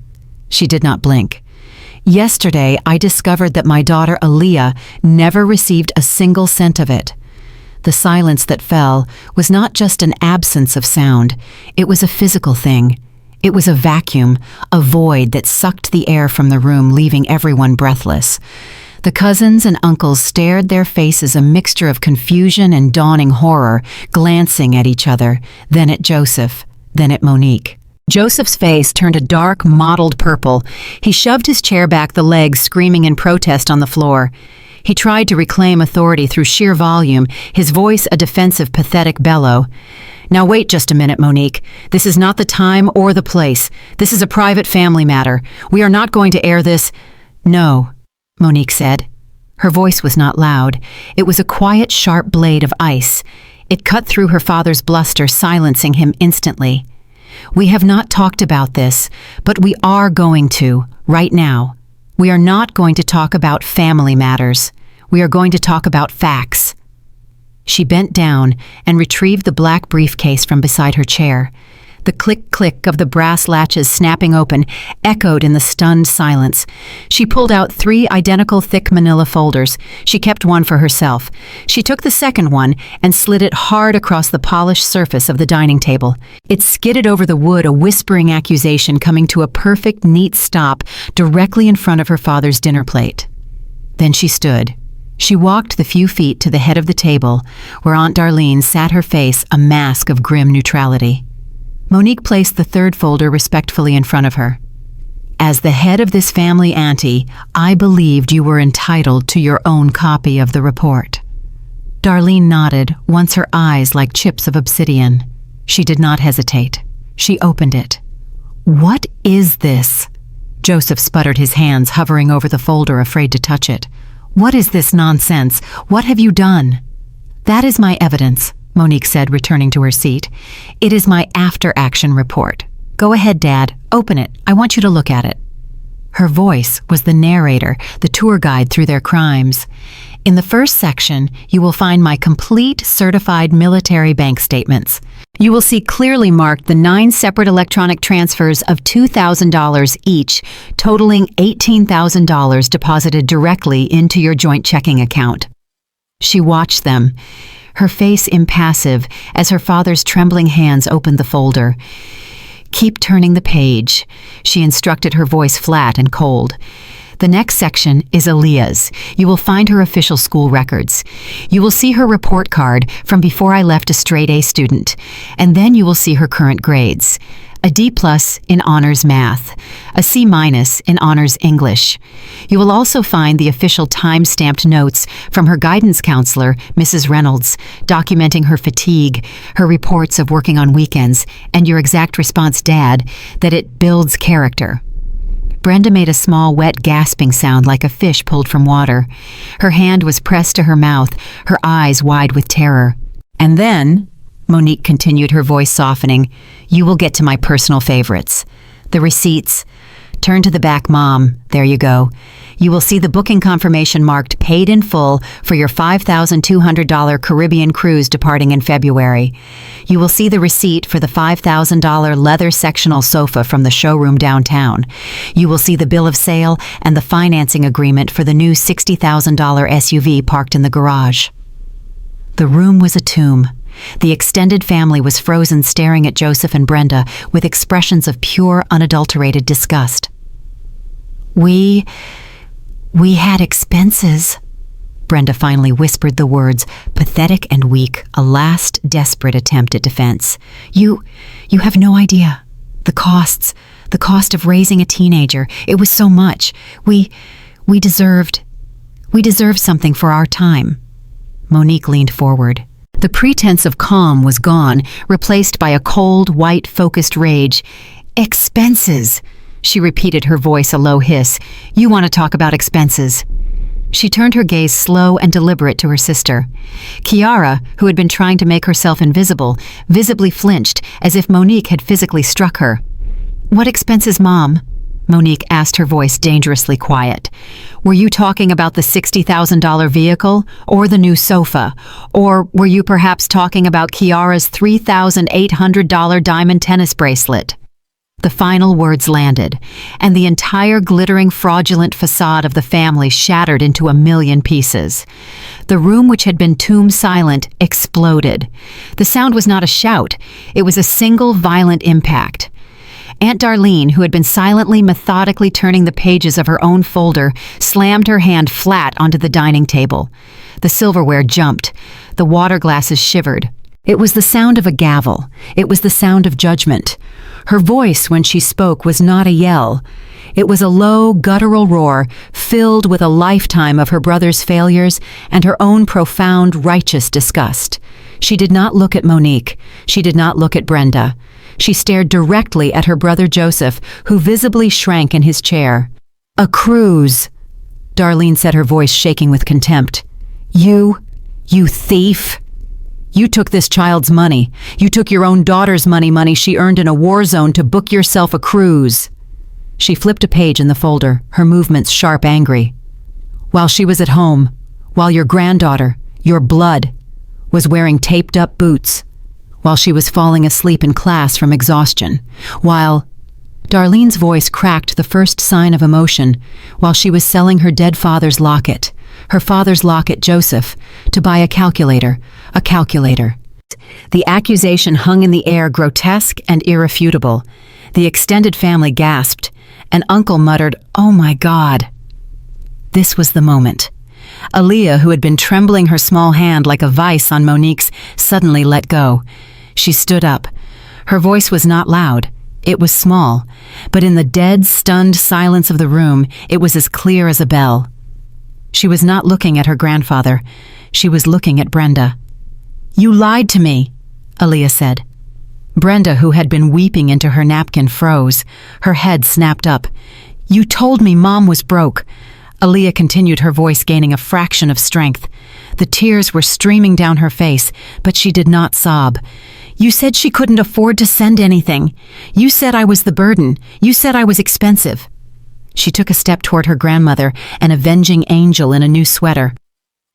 She did not blink. "Yesterday, I discovered that my daughter Aaliyah never received a single cent of it." The silence that fell was not just an absence of sound. It was a physical thing. It was a vacuum, a void that sucked the air from the room, leaving everyone breathless. The cousins and uncles stared, their faces a mixture of confusion and dawning horror, glancing at each other, then at Joseph, then at Monique. Joseph's face turned a dark, mottled purple. He shoved his chair back, the legs screaming in protest on the floor. He tried to reclaim authority through sheer volume, his voice a defensive, pathetic bellow. "Now wait just a minute, Monique. This is not the time or the place. This is a private family matter. We are not going to air this." "No," Monique said. Her voice was not loud. It was a quiet, sharp blade of ice. It cut through her father's bluster, silencing him instantly. "We have not talked about this, but we are going to, right now. We are not going to talk about family matters. We are going to talk about facts." She bent down and retrieved the black briefcase from beside her chair. The click-click of the brass latches snapping open echoed in the stunned silence. She pulled out 3 identical thick manila folders. She kept one for herself. She took the second one and slid it hard across the polished surface of the dining table. It skidded over the wood, a whispering accusation coming to a perfect, neat stop directly in front of her father's dinner plate. Then she stood. She walked the few feet to the head of the table, where Aunt Darlene sat, her face a mask of grim neutrality. Monique placed the third folder respectfully in front of her. "As the head of this family, Auntie, I believed you were entitled to your own copy of the report." Darlene nodded, once her eyes like chips of obsidian. She did not hesitate. She opened it. "What is this?" Joseph sputtered, his hands hovering over the folder, afraid to touch it. "What is this nonsense? What have you done?" "That is my evidence," Monique said, returning to her seat. "It is my after-action report. Go ahead, Dad. Open it. I want you to look at it." Her voice was the narrator, the tour guide through their crimes. "In the first section, you will find my complete certified military bank statements. You will see clearly marked the 9 separate electronic transfers of $2,000 each, totaling $18,000 deposited directly into your joint checking account." She watched them, her face impassive as her father's trembling hands opened the folder. "Keep turning the page," she instructed, her voice flat and cold. "The next section is Aaliyah's. You will find her official school records. You will see her report card from before I left a straight A student, and then you will see her current grades. A D+ in honors math, a C- in honors English. You will also find the official time-stamped notes from her guidance counselor, Mrs. Reynolds, documenting her fatigue, her reports of working on weekends, and your exact response, Dad, that it builds character." Brenda made a small, wet, gasping sound like a fish pulled from water. Her hand was pressed to her mouth, her eyes wide with terror. "And then," Monique continued, her voice softening, "you will get to my personal favorites. The receipts. Turn to the back, Mom. There you go. You will see the booking confirmation marked paid in full for your $5,200 Caribbean cruise departing in February. You will see the receipt for the $5,000 leather sectional sofa from the showroom downtown. You will see the bill of sale and the financing agreement for the new $60,000 SUV parked in the garage." The room was a tomb. The extended family was frozen, staring at Joseph and Brenda with expressions of pure, unadulterated disgust. We had expenses," Brenda finally whispered the words, pathetic and weak, a last desperate attempt at defense. You have no idea. The cost of raising a teenager. It was so much. We deserved something for our time." Monique leaned forward. The pretense of calm was gone, replaced by a cold, white, focused rage. "Expenses," she repeated, her voice a low hiss. "You want to talk about expenses." She turned her gaze slow and deliberate to her sister. Kiara, who had been trying to make herself invisible, visibly flinched as if Monique had physically struck her. "What expenses, Mom?" Monique asked, her voice dangerously quiet. "Were you talking about the $60,000 vehicle or the new sofa? Or were you perhaps talking about Kiara's $3,800 diamond tennis bracelet?" The final words landed, and the entire glittering, fraudulent facade of the family shattered into a million pieces. The room, which had been tomb silent, exploded. The sound was not a shout. It was a single violent impact. Aunt Darlene, who had been silently, methodically turning the pages of her own folder, slammed her hand flat onto the dining table. The silverware jumped. The water glasses shivered. It was the sound of a gavel. It was the sound of judgment. Her voice, when she spoke, was not a yell. It was a low, guttural roar, filled with a lifetime of her brother's failures and her own profound, righteous disgust. She did not look at Monique. She did not look at Brenda. She stared directly at her brother Joseph, who visibly shrank in his chair. "A cruise," Darlene said, her voice shaking with contempt. You thief. You took this child's money. You took your own daughter's money she earned in a war zone to book yourself a cruise." She flipped a page in the folder, her movements sharp, angry. "While she was at home, while your granddaughter, your blood, was wearing taped-up boots, while she was falling asleep in class from exhaustion, while—" Darlene's voice cracked the first sign of emotion, "while she was selling her dead father's locket, her father's locket, Joseph, to buy a calculator. The accusation hung in the air, grotesque and irrefutable. The extended family gasped. An uncle muttered, "Oh my God." This was the moment. Aaliyah, who had been trembling her small hand like a vice on Monique's, suddenly let go. She stood up. Her voice was not loud. It was small, but in the dead, stunned silence of the room, it was as clear as a bell. She was not looking at her grandfather. She was looking at Brenda. "You lied to me," Aaliyah said. Brenda, who had been weeping into her napkin, froze. Her head snapped up. "You told me Mom was broke." Aaliyah continued, her voice gaining a fraction of strength. The tears were streaming down her face, but she did not sob. "You said she couldn't afford to send anything. You said I was the burden. You said I was expensive." She took a step toward her grandmother, an avenging angel in a new sweater.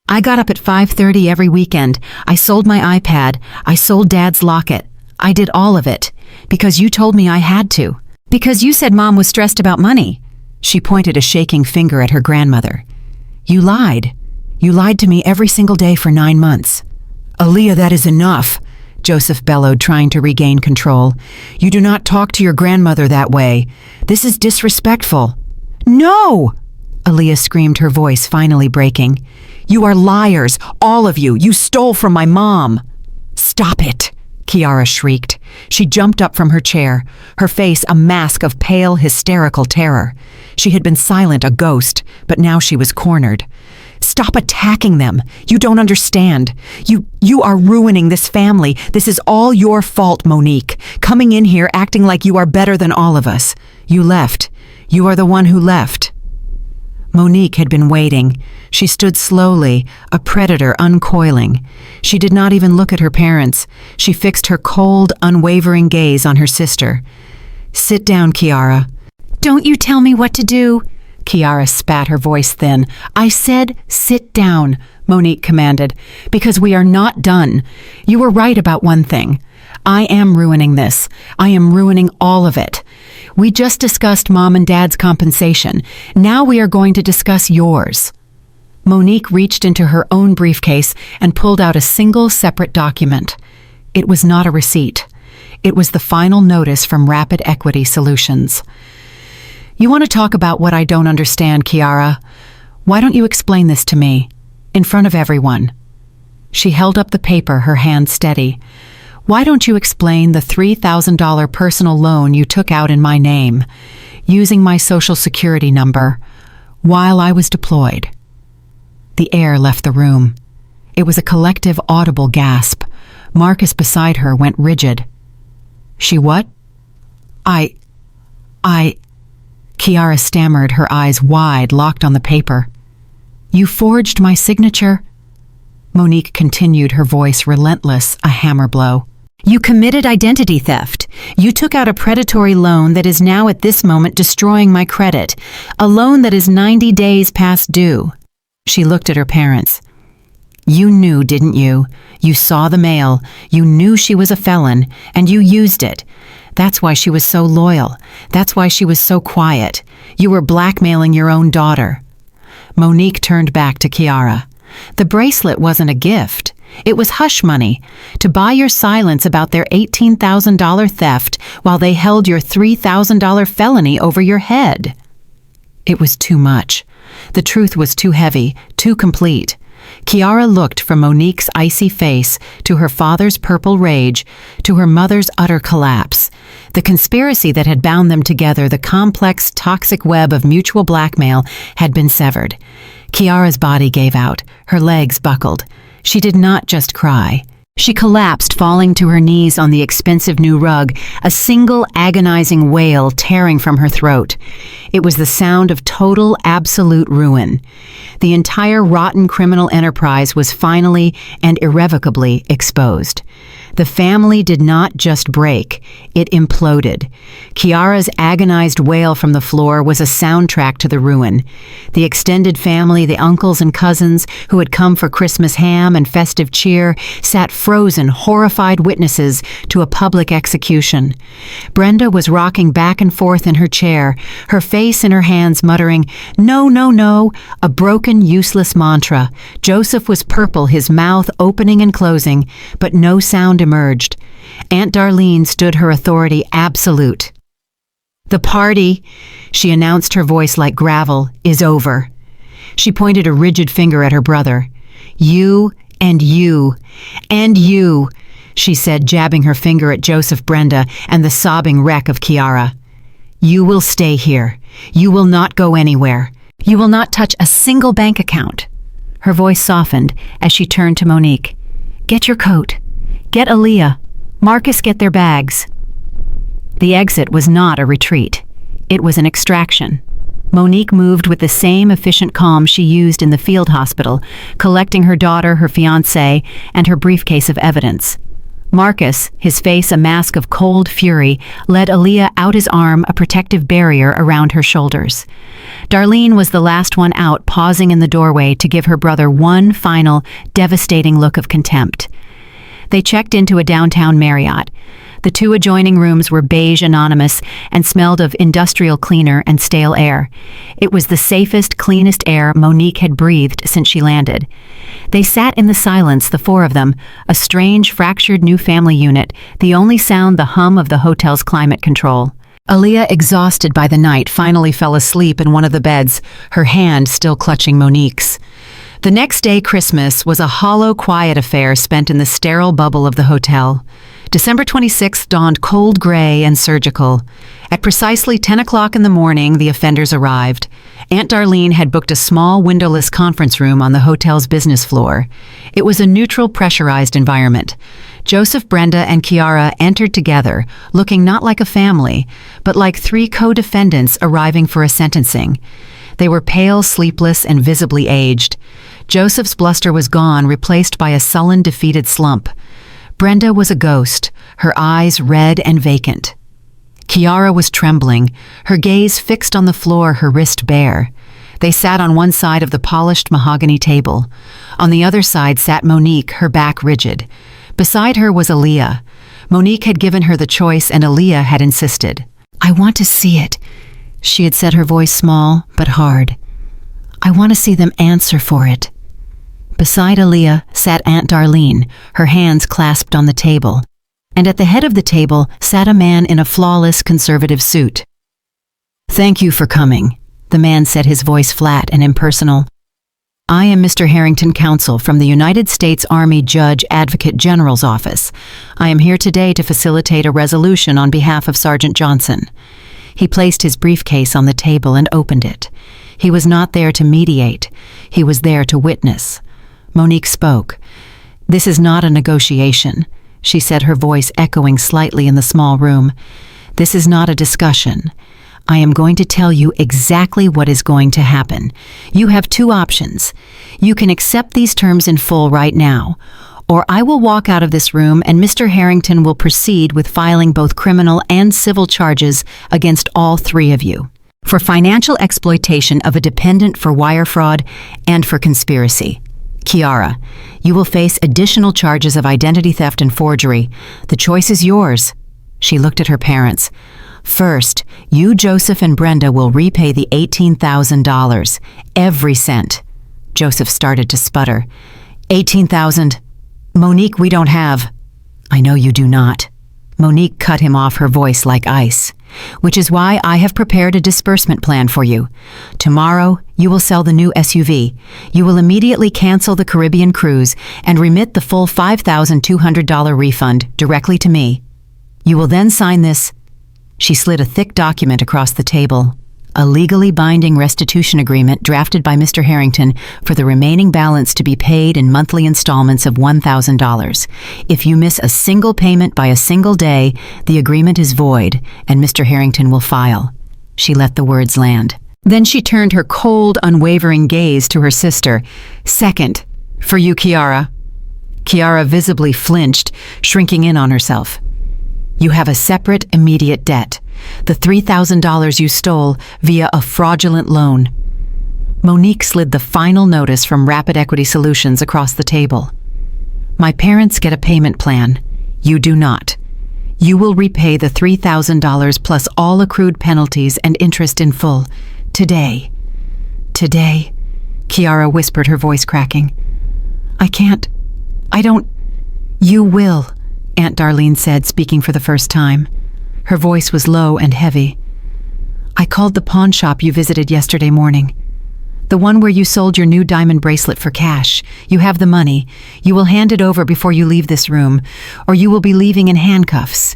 "I got up at 5:30 every weekend. I sold my iPad. I sold Dad's locket. I did all of it. Because you told me I had to. Because you said Mom was stressed about money." She pointed a shaking finger at her grandmother. "You lied. You lied to me every single day for 9 months." "Aaliyah, that is enough," Joseph bellowed, trying to regain control. "You do not talk to your grandmother that way. This is disrespectful." "No!" Aaliyah screamed, her voice finally breaking. "You are liars, all of you. You stole from my mom." "Stop it!" Kiara shrieked. She jumped up from her chair, her face a mask of pale, hysterical terror. She had been silent, a ghost, but now she was cornered. "Stop attacking them. You don't understand. You are ruining this family. This is all your fault, Monique. Coming in here acting like you are better than all of us. You left. You are the one who left." Monique had been waiting. She stood slowly, a predator uncoiling. She did not even look at her parents. She fixed her cold, unwavering gaze on her sister. "Sit down, Kiara." "Don't you tell me what to do." Kiara spat, her voice thin. "I said sit down," Monique commanded, "because we are not done. You were right about one thing. I am ruining this. I am ruining all of it. We just discussed Mom and Dad's compensation. Now we are going to discuss yours." Monique reached into her own briefcase and pulled out a single separate document. It was not a receipt. It was the final notice from Rapid Equity Solutions. "You want to talk about what I don't understand, Kiara? Why don't you explain this to me, in front of everyone?" She held up the paper, her hand steady. "Why don't you explain the $3,000 personal loan you took out in my name, using my Social Security number, while I was deployed?" The air left the room. It was a collective audible gasp. Marcus beside her went rigid. "She what?" I... Kiara stammered, her eyes wide, locked on the paper. "You forged my signature?" Monique continued, her voice relentless, a hammer blow. "You committed identity theft. You took out a predatory loan that is now at this moment destroying my credit, a loan that is 90 days past due." She looked at her parents. "You knew, didn't you? You saw the mail. You knew she was a felon, and you used it. That's why she was so loyal. That's why she was so quiet. You were blackmailing your own daughter." Monique turned back to Kiara. "The bracelet wasn't a gift. It was hush money, to buy your silence about their $18,000 theft while they held your $3,000 felony over your head." It was too much. The truth was too heavy, too complete. Kiara looked from Monique's icy face to her father's purple rage to her mother's utter collapse. The conspiracy that had bound them together, the complex, toxic web of mutual blackmail, had been severed. Kiara's body gave out, her legs buckled. She did not just cry. She collapsed, falling to her knees on the expensive new rug, a single agonizing wail tearing from her throat. It was the sound of total, absolute ruin. The entire rotten criminal enterprise was finally and irrevocably exposed. The family did not just break, it imploded. Kiara's agonized wail from the floor was a soundtrack to the ruin. The extended family, the uncles and cousins who had come for Christmas ham and festive cheer, sat frozen, horrified witnesses to a public execution. Brenda was rocking back and forth in her chair, her face in her hands, muttering, "No, no, no," a broken, useless mantra. Joseph was purple, his mouth opening and closing, but no sound emerged. Aunt Darlene stood, her authority absolute. "The party," she announced, her voice like gravel, "is over." She pointed a rigid finger at her brother. "You and you and you," she said, jabbing her finger at Joseph, Brenda, and the sobbing wreck of Kiara. "You will stay here. You will not go anywhere. You will not touch a single bank account." Her voice softened as she turned to Monique. "Get your coat. Get Aaliyah. Marcus, get their bags." The exit was not a retreat. It was an extraction. Monique moved with the same efficient calm she used in the field hospital, collecting her daughter, her fiancé, and her briefcase of evidence. Marcus, his face a mask of cold fury, led Aaliyah out his arm, a protective barrier around her shoulders. Darlene was the last one out, pausing in the doorway to give her brother one final, devastating look of contempt. They checked into a downtown Marriott. The two adjoining rooms were beige anonymous and smelled of industrial cleaner and stale air. It was the safest, cleanest air Monique had breathed since she landed. They sat in the silence, the four of them, a strange, fractured new family unit, the only sound the hum of the hotel's climate control. Aaliyah, exhausted by the night, finally fell asleep in one of the beds, her hand still clutching Monique's. The next day, Christmas, was a hollow, quiet affair spent in the sterile bubble of the hotel. December 26th dawned cold gray and surgical. At precisely 10 o'clock in the morning, the offenders arrived. Aunt Darlene had booked a small, windowless conference room on the hotel's business floor. It was a neutral, pressurized environment. Joseph, Brenda, and Kiara entered together, looking not like a family, but like three co-defendants arriving for a sentencing. They were pale, sleepless, and visibly aged. Joseph's bluster was gone, replaced by a sullen, defeated slump. Brenda was a ghost, her eyes red and vacant. Kiara was trembling, her gaze fixed on the floor, her wrist bare. They sat on one side of the polished mahogany table. On the other side sat Monique, her back rigid. Beside her was Aaliyah. Monique had given her the choice, and Aaliyah had insisted. "I want to see it," she had said, her voice small but hard. "I want to see them answer for it." Beside Aaliyah sat Aunt Darlene, her hands clasped on the table. And at the head of the table sat a man in a flawless conservative suit. "Thank you for coming," the man said, his voice flat and impersonal. "I am Mr. Harrington, counsel from the United States Army Judge Advocate General's office. I am here today to facilitate a resolution on behalf of Sergeant Johnson." He placed his briefcase on the table and opened it. He was not there to mediate. He was there to witness. Monique spoke. "This is not a negotiation," she said, her voice echoing slightly in the small room. "This is not a discussion. I am going to tell you exactly what is going to happen. You have two options. You can accept these terms in full right now, or I will walk out of this room and Mr. Harrington will proceed with filing both criminal and civil charges against all three of you, for financial exploitation of a dependent, for wire fraud, and for conspiracy. Kiara, you will face additional charges of identity theft and forgery. The choice is yours." She looked at her parents. "First, you, Joseph, and Brenda will repay the $18,000, every cent." Joseph started to sputter. "18,000? Monique, we don't have." "I know you do not." Monique cut him off, her voice like ice. "Which is why I have prepared a disbursement plan for you. Tomorrow, you will sell the new SUV. You will immediately cancel the Caribbean cruise and remit the full $5,200 refund directly to me. You will then sign this." She slid a thick document across the table. "A legally binding restitution agreement drafted by Mr. Harrington for the remaining balance to be paid in monthly installments of $1,000. If you miss a single payment by a single day, the agreement is void and Mr. Harrington will file." She let the words land. Then she turned her cold, unwavering gaze to her sister. "Second, for you, Kiara." Kiara visibly flinched, shrinking in on herself. "You have a separate, immediate debt. The $3,000 you stole via a fraudulent loan." Monique slid the final notice from Rapid Equity Solutions across the table. "My parents get a payment plan. You do not. You will repay the $3,000 plus all accrued penalties and interest in full. Today." "Today?" Kiara whispered, her voice cracking. "I can't. I don't." "You will," Aunt Darlene said, speaking for the first time. Her voice was low and heavy. "I called the pawn shop you visited yesterday morning. The one where you sold your new diamond bracelet for cash. You have the money. You will hand it over before you leave this room, or you will be leaving in handcuffs."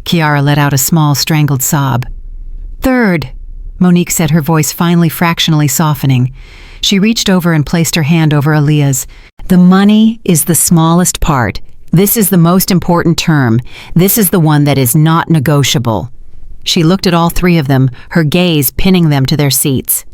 Kiara let out a small, strangled sob. "Third," Monique said, her voice finally fractionally softening. She reached over and placed her hand over Aaliyah's. "The money is the smallest part. This is the most important term. This is the one that is not negotiable." She looked at all three of them, her gaze pinning them to their seats.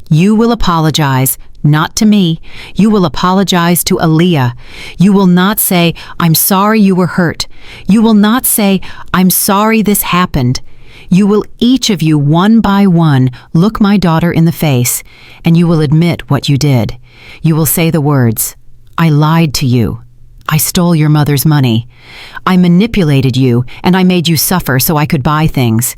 "You will apologize, not to me. You will apologize to Aaliyah. You will not say, 'I'm sorry you were hurt.' You will not say, 'I'm sorry this happened.' You will each of you, one by one, look my daughter in the face, and you will admit what you did. You will say the words, 'I lied to you. I stole your mother's money. I manipulated you, and I made you suffer so I could buy things.'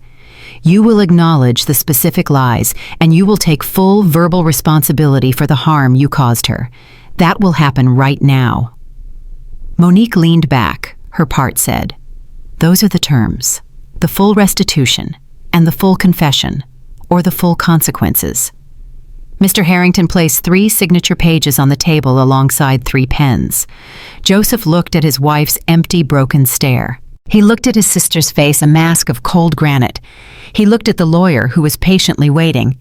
You will acknowledge the specific lies, and you will take full verbal responsibility for the harm you caused her. That will happen right now." Monique leaned back, her part said, "Those are the terms. The full restitution, and the full confession, or the full consequences." Mr. Harrington placed 3 signature pages on the table alongside 3 pens. Joseph looked at his wife's empty, broken stare. He looked at his sister's face, a mask of cold granite. He looked at the lawyer, who was patiently waiting.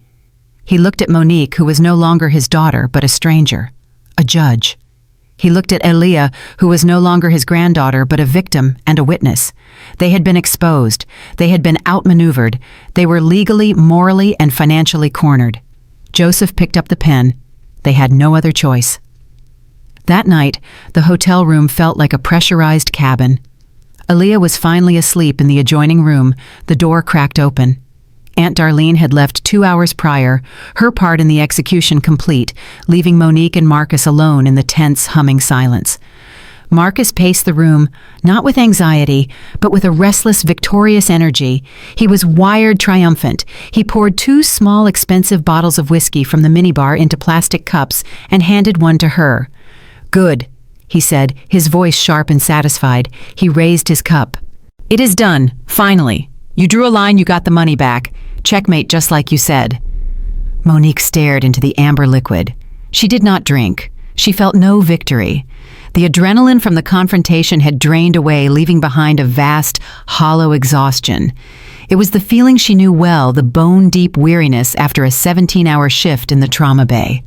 He looked at Monique, who was no longer his daughter, but a stranger, a judge. He looked at Aaliyah, who was no longer his granddaughter, but a victim and a witness. They had been exposed. They had been outmaneuvered. They were legally, morally, and financially cornered. Joseph picked up the pen. They had no other choice. That night, the hotel room felt like a pressurized cabin. Aaliyah was finally asleep in the adjoining room, the door cracked open. Aunt Darlene had left 2 hours prior, her part in the execution complete, leaving Monique and Marcus alone in the tense, humming silence. Marcus paced the room, not with anxiety, but with a restless, victorious energy. He was wired triumphant. He poured 2 small, expensive bottles of whiskey from the minibar into plastic cups and handed one to her. "Good," he said, his voice sharp and satisfied. He raised his cup. "It is done, finally. You drew a line, you got the money back. Checkmate, just like you said." Monique stared into the amber liquid. She did not drink. She felt no victory. The adrenaline from the confrontation had drained away, leaving behind a vast, hollow exhaustion. It was the feeling she knew well, the bone-deep weariness after a 17-hour shift in the trauma bay.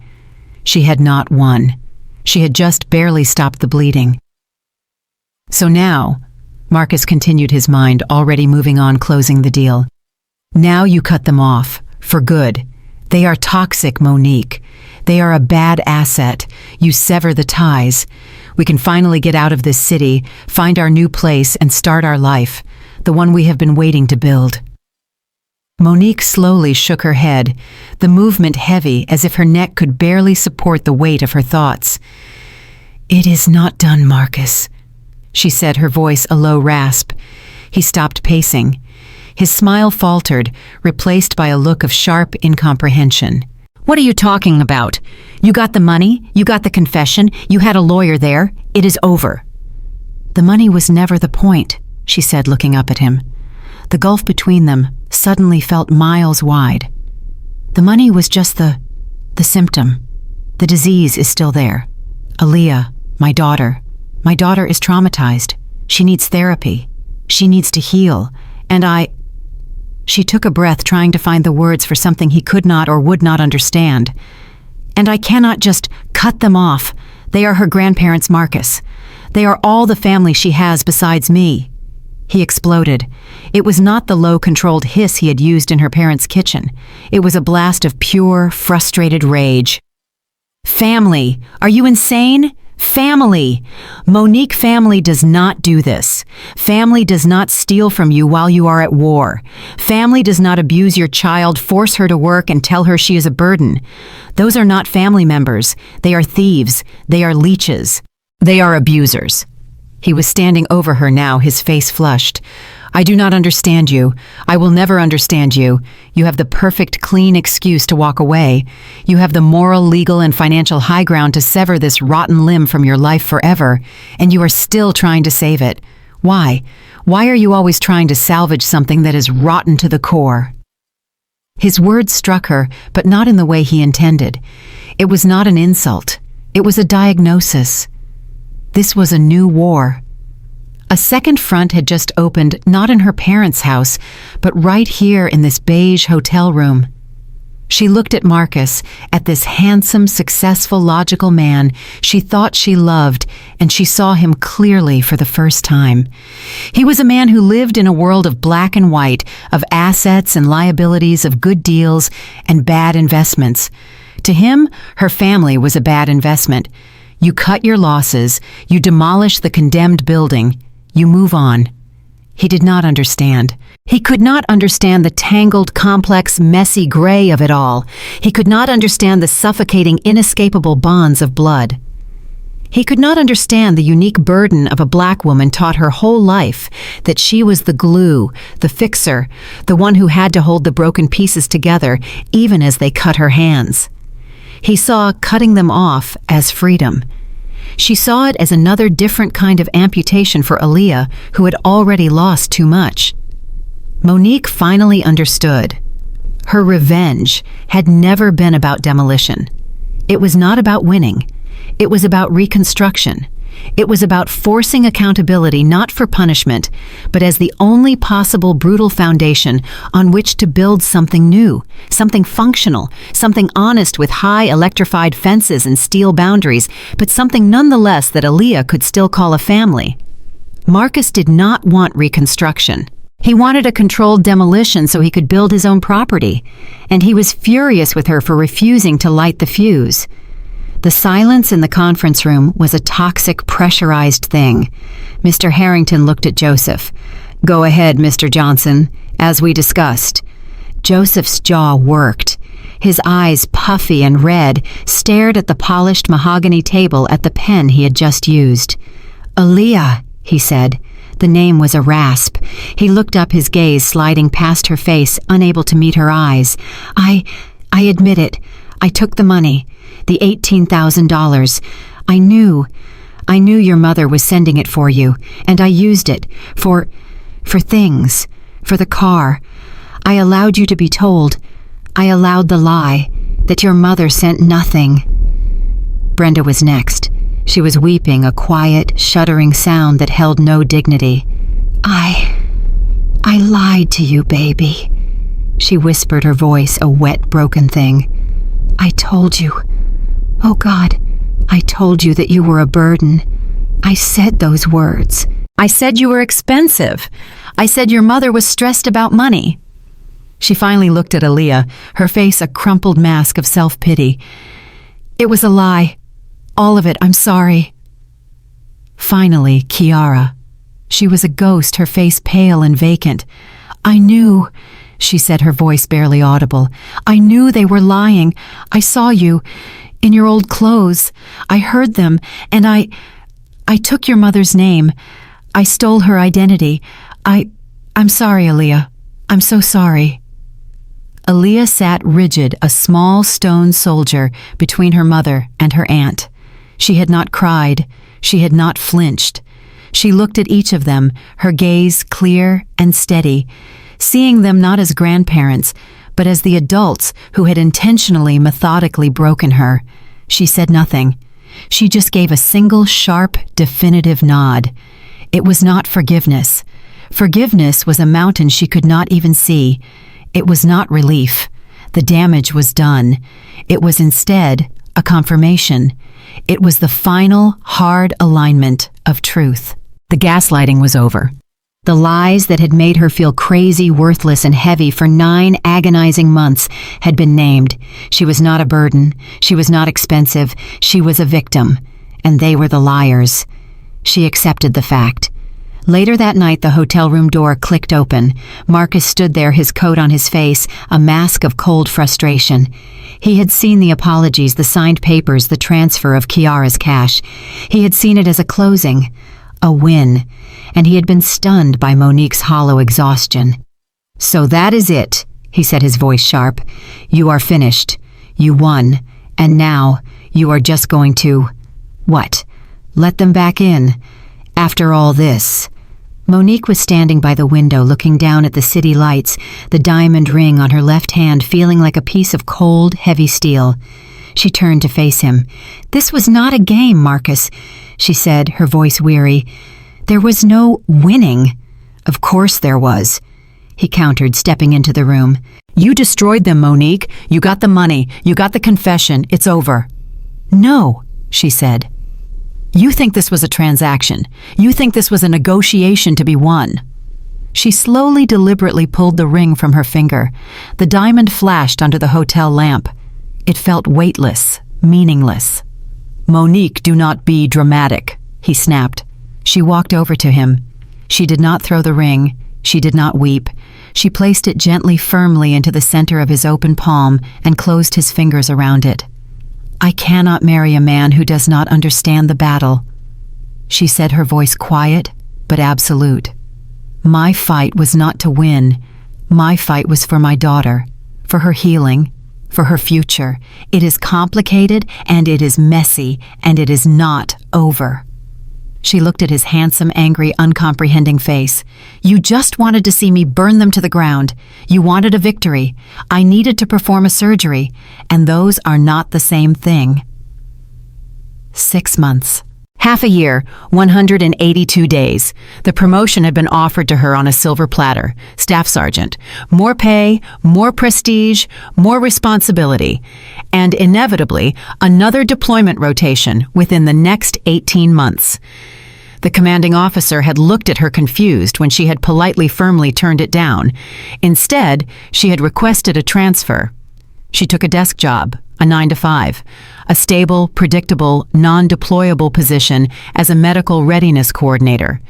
She had not won. She had just barely stopped the bleeding. "So now," Marcus continued, his mind already moving on, closing the deal. "Now you cut them off, for good. They are toxic, Monique. They are a bad asset. You sever the ties. We can finally get out of this city, find our new place, and start our life, the one we have been waiting to build." Monique slowly shook her head, the movement heavy as if her neck could barely support the weight of her thoughts. "It is not done, Marcus," she said, her voice a low rasp. He stopped pacing. His smile faltered, replaced by a look of sharp incomprehension. "What are you talking about? You got the money, you got the confession, you had a lawyer there. It is over." "The money was never the point," she said, looking up at him. The gulf between them suddenly felt miles wide. "The money was just the symptom. The disease is still there. Aaliyah, my daughter is traumatized. She needs therapy. She needs to heal. And I—" She took a breath, trying to find the words for something he could not or would not understand. "And I cannot just cut them off. They are her grandparents, Marcus. They are all the family she has besides me." He exploded. It was not the low, controlled hiss he had used in her parents' kitchen. It was a blast of pure, frustrated rage. "Family! Are you insane? Family! Monique, family does not do this. Family does not steal from you while you are at war. Family does not abuse your child, force her to work, and tell her she is a burden. Those are not family members. They are thieves. They are leeches. They are abusers." He was standing over her now, his face flushed. "I do not understand you. I will never understand you. You have the perfect, clean excuse to walk away. You have the moral, legal, and financial high ground to sever this rotten limb from your life forever, and you are still trying to save it. Why? Why are you always trying to salvage something that is rotten to the core?" His words struck her, but not in the way he intended. It was not an insult. It was a diagnosis. This was a new war. A second front had just opened, not in her parents' house, but right here in this beige hotel room. She looked at Marcus, at this handsome, successful, logical man she thought she loved, and she saw him clearly for the first time. He was a man who lived in a world of black and white, of assets and liabilities, of good deals and bad investments. To him, her family was a bad investment. You cut your losses, you demolish the condemned building, you move on. He did not understand. He could not understand the tangled, complex, messy gray of it all. He could not understand the suffocating, inescapable bonds of blood. He could not understand the unique burden of a black woman taught her whole life, that she was the glue, the fixer, the one who had to hold the broken pieces together, even as they cut her hands. He saw cutting them off as freedom. She saw it as another different kind of amputation for Aaliyah, who had already lost too much. Monique finally understood. Her revenge had never been about demolition. It was not about winning. It was about reconstruction. It was about forcing accountability not for punishment, but as the only possible brutal foundation on which to build something new, something functional, something honest with high electrified fences and steel boundaries, but something nonetheless that Aaliyah could still call a family. Marcus did not want reconstruction. He wanted a controlled demolition so he could build his own property, and he was furious with her for refusing to light the fuse. The silence in the conference room was a toxic, pressurized thing. Mr. Harrington looked at Joseph. "Go ahead, Mr. Johnson, as we discussed." Joseph's jaw worked. His eyes, puffy and red, stared at the polished mahogany table at the pen he had just used. "Aaliyah," he said. The name was a rasp. He looked up, his gaze sliding past her face, unable to meet her eyes. I admit it. I took the money. The $18,000. I knew your mother was sending it for you, and I used it for things, for the car. I allowed you to be told. I allowed the lie that your mother sent nothing." Brenda was next. She was weeping, a quiet, shuddering sound that held no dignity. I lied to you, baby," she whispered, her voice a wet, broken thing. "I told you. Oh God, I told you that you were a burden. I said those words. I said you were expensive. I said your mother was stressed about money." She finally looked at Aaliyah, her face a crumpled mask of self-pity. "It was a lie. All of it. I'm sorry." Finally, Kiara. She was a ghost, her face pale and vacant. "I knew," she said, her voice barely audible. "I knew they were lying. I saw you in your old clothes. I heard them, and I took your mother's name. I stole her identity. I'm sorry, Aaliyah. I'm so sorry." Aaliyah sat rigid, a small stone soldier, between her mother and her aunt. She had not cried. She had not flinched. She looked at each of them, her gaze clear and steady, seeing them not as grandparents, but as the adults who had intentionally, methodically broken her. She said nothing. She just gave a single sharp, definitive nod. It was not forgiveness. Forgiveness was a mountain she could not even see. It was not relief. The damage was done. It was instead a confirmation. It was the final, hard alignment of truth. The gaslighting was over. The lies that had made her feel crazy, worthless, and heavy for 9 agonizing months had been named. She was not a burden. She was not expensive. She was a victim. And they were the liars. She accepted the fact. Later that night, the hotel room door clicked open. Marcus stood there, his coat on his face, a mask of cold frustration. He had seen the apologies, the signed papers, the transfer of Kiara's cash. He had seen it as a closing, a win, and he had been stunned by Monique's hollow exhaustion. "So that is it," he said, his voice sharp. "You are finished. You won. And now you are just going to... what? Let them back in? After all this?" Monique was standing by the window, looking down at the city lights, the diamond ring on her left hand feeling like a piece of cold, heavy steel. She turned to face him. "This was not a game, Marcus," she said, her voice weary. "There was no winning." "Of course there was," he countered, stepping into the room. "You destroyed them, Monique. You got the money. You got the confession. It's over." "No," she said. "You think this was a transaction. You think this was a negotiation to be won." She slowly, deliberately pulled the ring from her finger. The diamond flashed under the hotel lamp. It felt weightless, meaningless. "Monique, do not be dramatic," he snapped. She walked over to him. She did not throw the ring. She did not weep. She placed it gently, firmly into the center of his open palm and closed his fingers around it. "I cannot marry a man who does not understand the battle," she said, her voice quiet but absolute. "My fight was not to win. My fight was for my daughter, for her healing, for her future. It is complicated, and it is messy, and it is not over." She looked at his handsome, angry, uncomprehending face. "You just wanted to see me burn them to the ground. You wanted a victory. I needed to perform a surgery, and those are not the same thing." 6 months. Half a year, 182 days. The promotion had been offered to her on a silver platter. Staff sergeant. More pay, more prestige, more responsibility. And inevitably, another deployment rotation within the next 18 months. The commanding officer had looked at her confused when she had politely, firmly turned it down. Instead, she had requested a transfer. She took a desk job, a 9-to-5, a stable, predictable, non-deployable position as a medical readiness coordinator.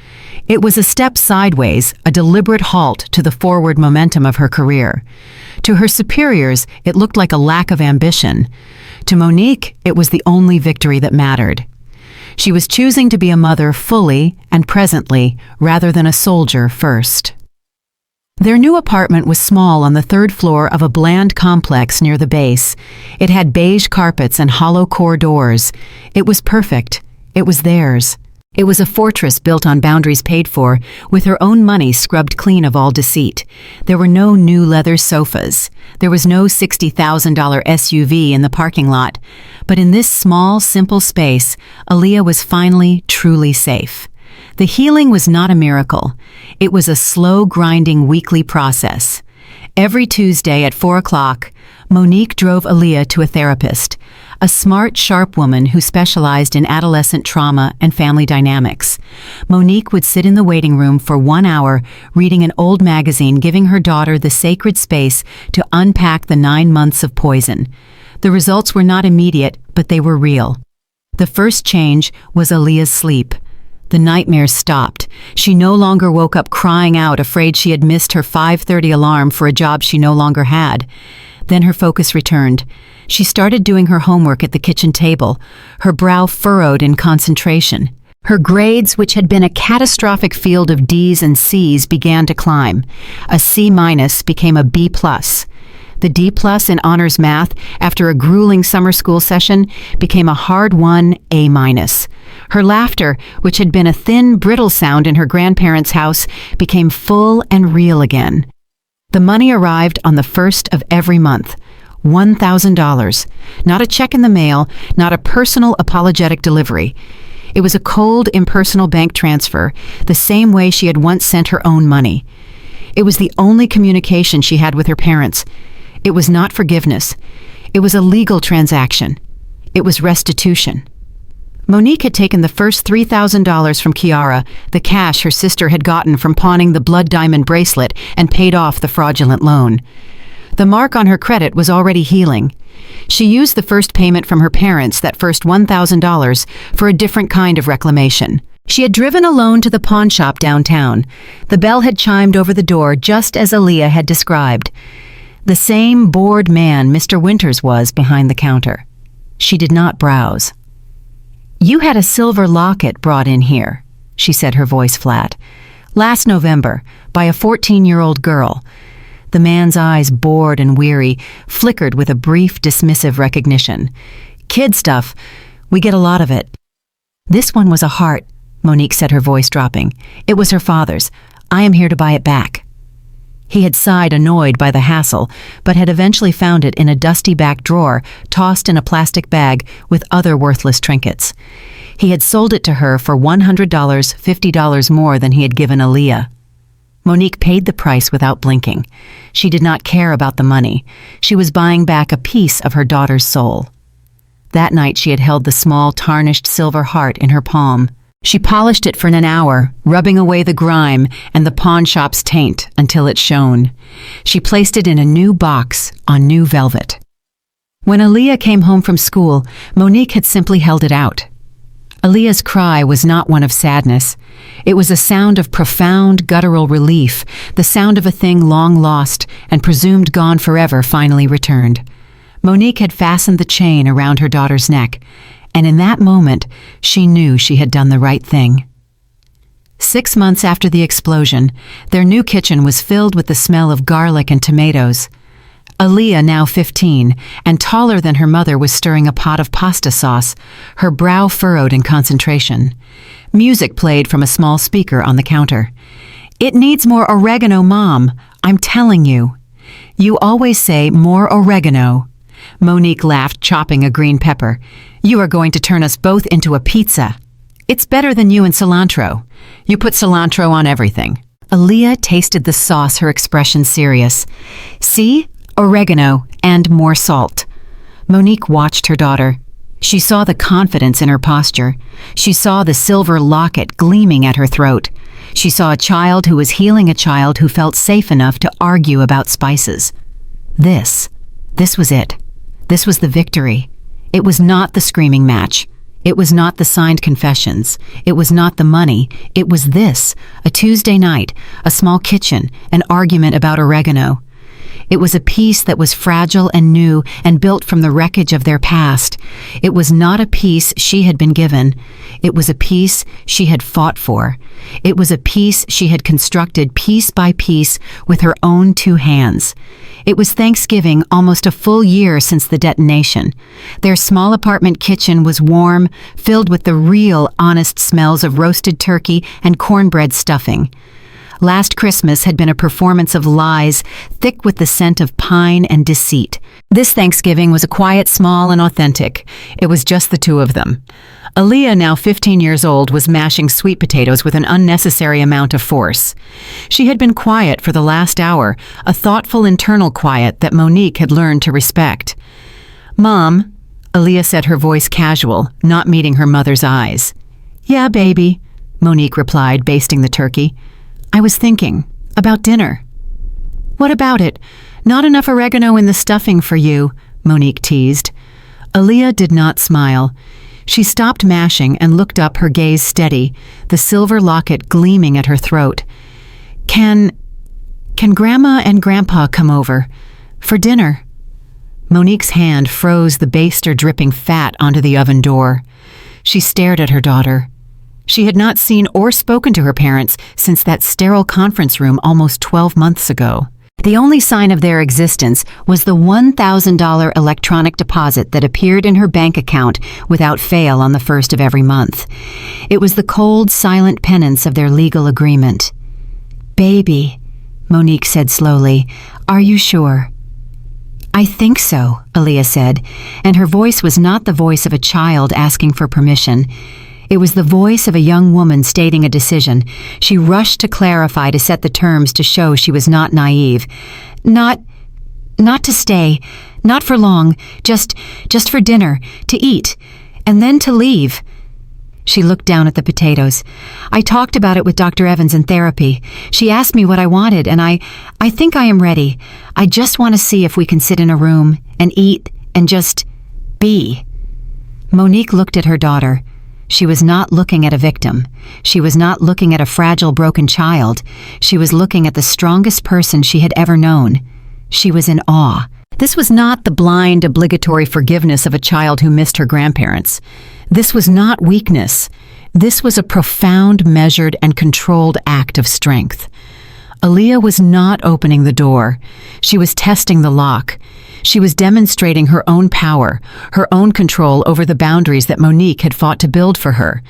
It was a step sideways, a deliberate halt to the forward momentum of her career. To her superiors, it looked like a lack of ambition. To Monique, it was the only victory that mattered. She was choosing to be a mother fully and presently, rather than a soldier first. Their new apartment was small on the 3rd floor of a bland complex near the base. It had beige carpets and hollow core doors. It was perfect. It was theirs. It was a fortress built on boundaries paid for, with her own money scrubbed clean of all deceit. There were no new leather sofas. There was no $60,000 SUV in the parking lot. But in this small, simple space, Aaliyah was finally, truly safe. The healing was not a miracle. It was a slow, grinding weekly process. Every Tuesday at 4 o'clock, Monique drove Aaliyah to a therapist, a smart, sharp woman who specialized in adolescent trauma and family dynamics. Monique would sit in the waiting room for 1 hour, reading an old magazine, giving her daughter the sacred space to unpack the 9 months of poison. The results were not immediate, but they were real. The first change was Aaliyah's sleep. The nightmares stopped. She no longer woke up crying out, afraid she had missed her 5:30 alarm for a job she no longer had. Then her focus returned. She started doing her homework at the kitchen table, her brow furrowed in concentration. Her grades, which had been a catastrophic field of D's and C's, began to climb. A C- became a B+. The D+ in honors math, after a grueling summer school session, became a hard-won A-. Her laughter, which had been a thin, brittle sound in her grandparents' house, became full and real again. The money arrived on the 1st of every month. $1,000. Not a check in the mail, not a personal apologetic delivery. It was a cold, impersonal bank transfer, the same way she had once sent her own money. It was the only communication she had with her parents. It was not forgiveness. It was a legal transaction. It was restitution. Monique had taken the first $3,000 from Kiara, the cash her sister had gotten from pawning the blood diamond bracelet, and paid off the fraudulent loan. The mark on her credit was already healing. She used the first payment from her parents, that first $1,000, for a different kind of reclamation. She had driven alone to the pawn shop downtown. The bell had chimed over the door just as Aaliyah had described. The same bored man Mr. Winters was behind the counter. She did not browse. "You had a silver locket brought in here," she said, her voice flat. "Last November, by a 14-year-old girl." The man's eyes, bored and weary, flickered with a brief, dismissive recognition. "Kid stuff. We get a lot of it." "This one was a heart," Monique said, her voice dropping. "It was her father's. I am here to buy it back." He had sighed, annoyed by the hassle, but had eventually found it in a dusty back drawer, tossed in a plastic bag with other worthless trinkets. He had sold it to her for $100, $50 more than he had given Aaliyah. Monique paid the price without blinking. She did not care about the money. She was buying back a piece of her daughter's soul. That night she had held the small, tarnished silver heart in her palm. She polished it for an hour, rubbing away the grime and the pawn shop's taint until it shone. She placed it in a new box on new velvet. When Aaliyah came home from school, Monique had simply held it out. Aaliyah's cry was not one of sadness. It was a sound of profound, guttural relief, the sound of a thing long lost and presumed gone forever finally returned. Monique had fastened the chain around her daughter's neck, and in that moment, she knew she had done the right thing. 6 months after the explosion, their new kitchen was filled with the smell of garlic and tomatoes. Aaliyah, now 15, and taller than her mother, was stirring a pot of pasta sauce, her brow furrowed in concentration. Music played from a small speaker on the counter. "It needs more oregano, Mom. I'm telling you." "You always say more oregano." Monique laughed, chopping a green pepper. "You are going to turn us both into a pizza. It's better than you and cilantro. You put cilantro on everything." Aaliyah tasted the sauce, her expression serious. "See? Oregano and more salt." Monique watched her daughter. She saw the confidence in her posture. She saw the silver locket gleaming at her throat. She saw a child who was healing a child who felt safe enough to argue about spices. This was it. This was the victory. It was not the screaming match. It was not the signed confessions. It was not the money. It was this, a Tuesday night, a small kitchen, an argument about oregano. It was a peace that was fragile and new and built from the wreckage of their past. It was not a peace she had been given. It was a peace she had fought for. It was a peace she had constructed piece by piece with her own 2 hands. It was Thanksgiving, almost a full year since the detonation. Their small apartment kitchen was warm, filled with the real, honest smells of roasted turkey and cornbread stuffing. Last Christmas had been a performance of lies, thick with the scent of pine and deceit. This Thanksgiving was a quiet, small, and authentic. It was just the 2 of them. Aaliyah, now 15 years old, was mashing sweet potatoes with an unnecessary amount of force. She had been quiet for the last hour, a thoughtful internal quiet that Monique had learned to respect. "Mom," Aaliyah said, her voice casual, not meeting her mother's eyes. "Yeah, baby," Monique replied, basting the turkey. "I was thinking about dinner." "What about it? Not enough oregano in the stuffing for you," Monique teased. Aaliyah did not smile. She stopped mashing and looked up, her gaze steady, the silver locket gleaming at her throat. Can Grandma and Grandpa come over for dinner?" Monique's hand froze the baster dripping fat onto the oven door. She stared at her daughter. She had not seen or spoken to her parents since that sterile conference room almost 12 months ago. The only sign of their existence was the $1,000 electronic deposit that appeared in her bank account without fail on the 1st of every month. It was the cold, silent penance of their legal agreement. "Baby," Monique said slowly, "are you sure?" "I think so," Aaliyah said, and her voice was not the voice of a child asking for permission. It was the voice of a young woman stating a decision. She rushed to clarify, to set the terms, to show she was not naive. Not to stay, not for long, just for dinner, to eat, and then to leave." She looked down at the potatoes. "I talked about it with Dr. Evans in therapy. She asked me what I wanted, and I think I am ready. I just want to see if we can sit in a room and eat and just be." Monique looked at her daughter. She was not looking at a victim. She was not looking at a fragile, broken child. She was looking at the strongest person she had ever known. She was in awe. This was not the blind, obligatory forgiveness of a child who missed her grandparents. This was not weakness. This was a profound, measured, and controlled act of strength. Aaliyah was not opening the door. She was testing the lock. She was demonstrating her own power, her own control over the boundaries that Monique had fought to build for her.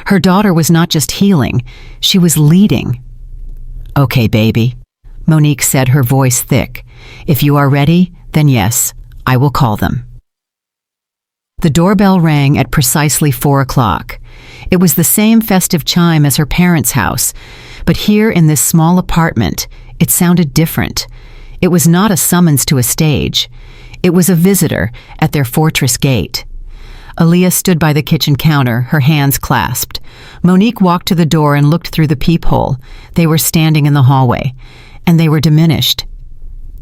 Her daughter was not just healing, she was leading. "Okay, baby," Monique said, her voice thick. "If you are ready, then yes, I will call them." The doorbell rang at precisely 4 o'clock. It was the same festive chime as her parents' house, But here in this small apartment, it sounded different. It was not a summons to a stage. It was a visitor at their fortress gate. Aaliyah stood by the kitchen counter, her hands clasped. Monique walked to the door and looked through the peephole. They were standing in the hallway, and they were diminished.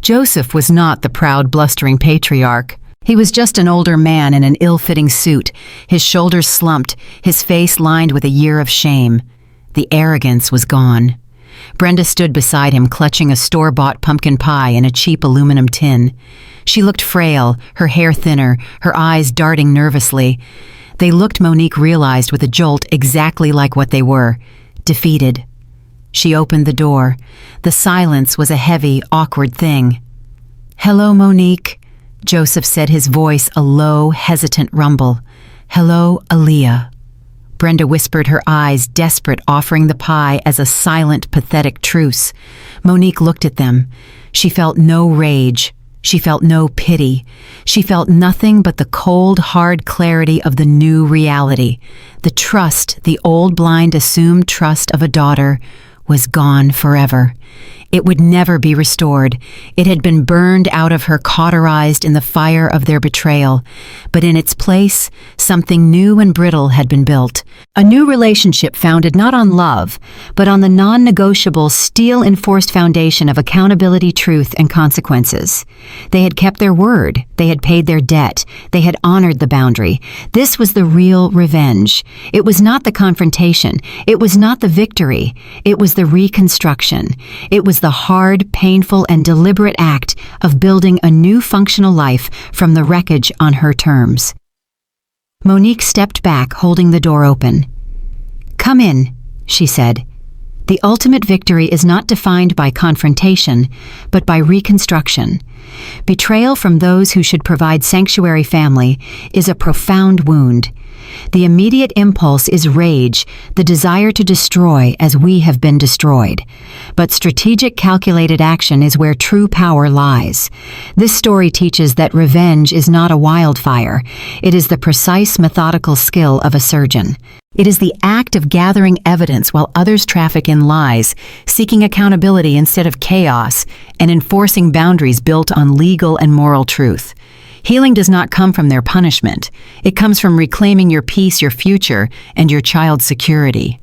Joseph was not the proud, blustering patriarch. He was just an older man in an ill-fitting suit, his shoulders slumped, his face lined with a year of shame. The arrogance was gone. Brenda stood beside him, clutching a store-bought pumpkin pie in a cheap aluminum tin. She looked frail, her hair thinner, her eyes darting nervously. They looked, Monique realized with a jolt, exactly like what they were, defeated. She opened the door. The silence was a heavy, awkward thing. "Hello, Monique," Joseph said, his voice a low, hesitant rumble. "Hello, Aaliyah." Brenda whispered, her eyes desperate, offering the pie as a silent, pathetic truce. Monique looked at them. She felt no rage. She felt no pity. She felt nothing but the cold, hard clarity of the new reality. The trust, the old blind assumed trust of a daughter, was gone forever. It would never be restored. It had been burned out of her, cauterized in the fire of their betrayal. But in its place, something new and brittle had been built. A new relationship founded not on love, but on the non-negotiable, steel-enforced foundation of accountability, truth, and consequences. They had kept their word. They had paid their debt. They had honored the boundary. This was the real revenge. It was not the confrontation. It was not the victory. It was the reconstruction. It was the hard, painful, and deliberate act of building a new functional life from the wreckage on her terms. Monique stepped back, holding the door open. "Come in," she said. The ultimate victory is not defined by confrontation, but by reconstruction. Betrayal from those who should provide sanctuary family is a profound wound. The immediate impulse is rage, the desire to destroy as we have been destroyed. But strategic, calculated action is where true power lies. This story teaches that revenge is not a wildfire. It is the precise, methodical skill of a surgeon. It is the act of gathering evidence while others traffic in lies, seeking accountability instead of chaos, and enforcing boundaries built on legal and moral truth. Healing does not come from their punishment. It comes from reclaiming your peace, your future, and your child's security.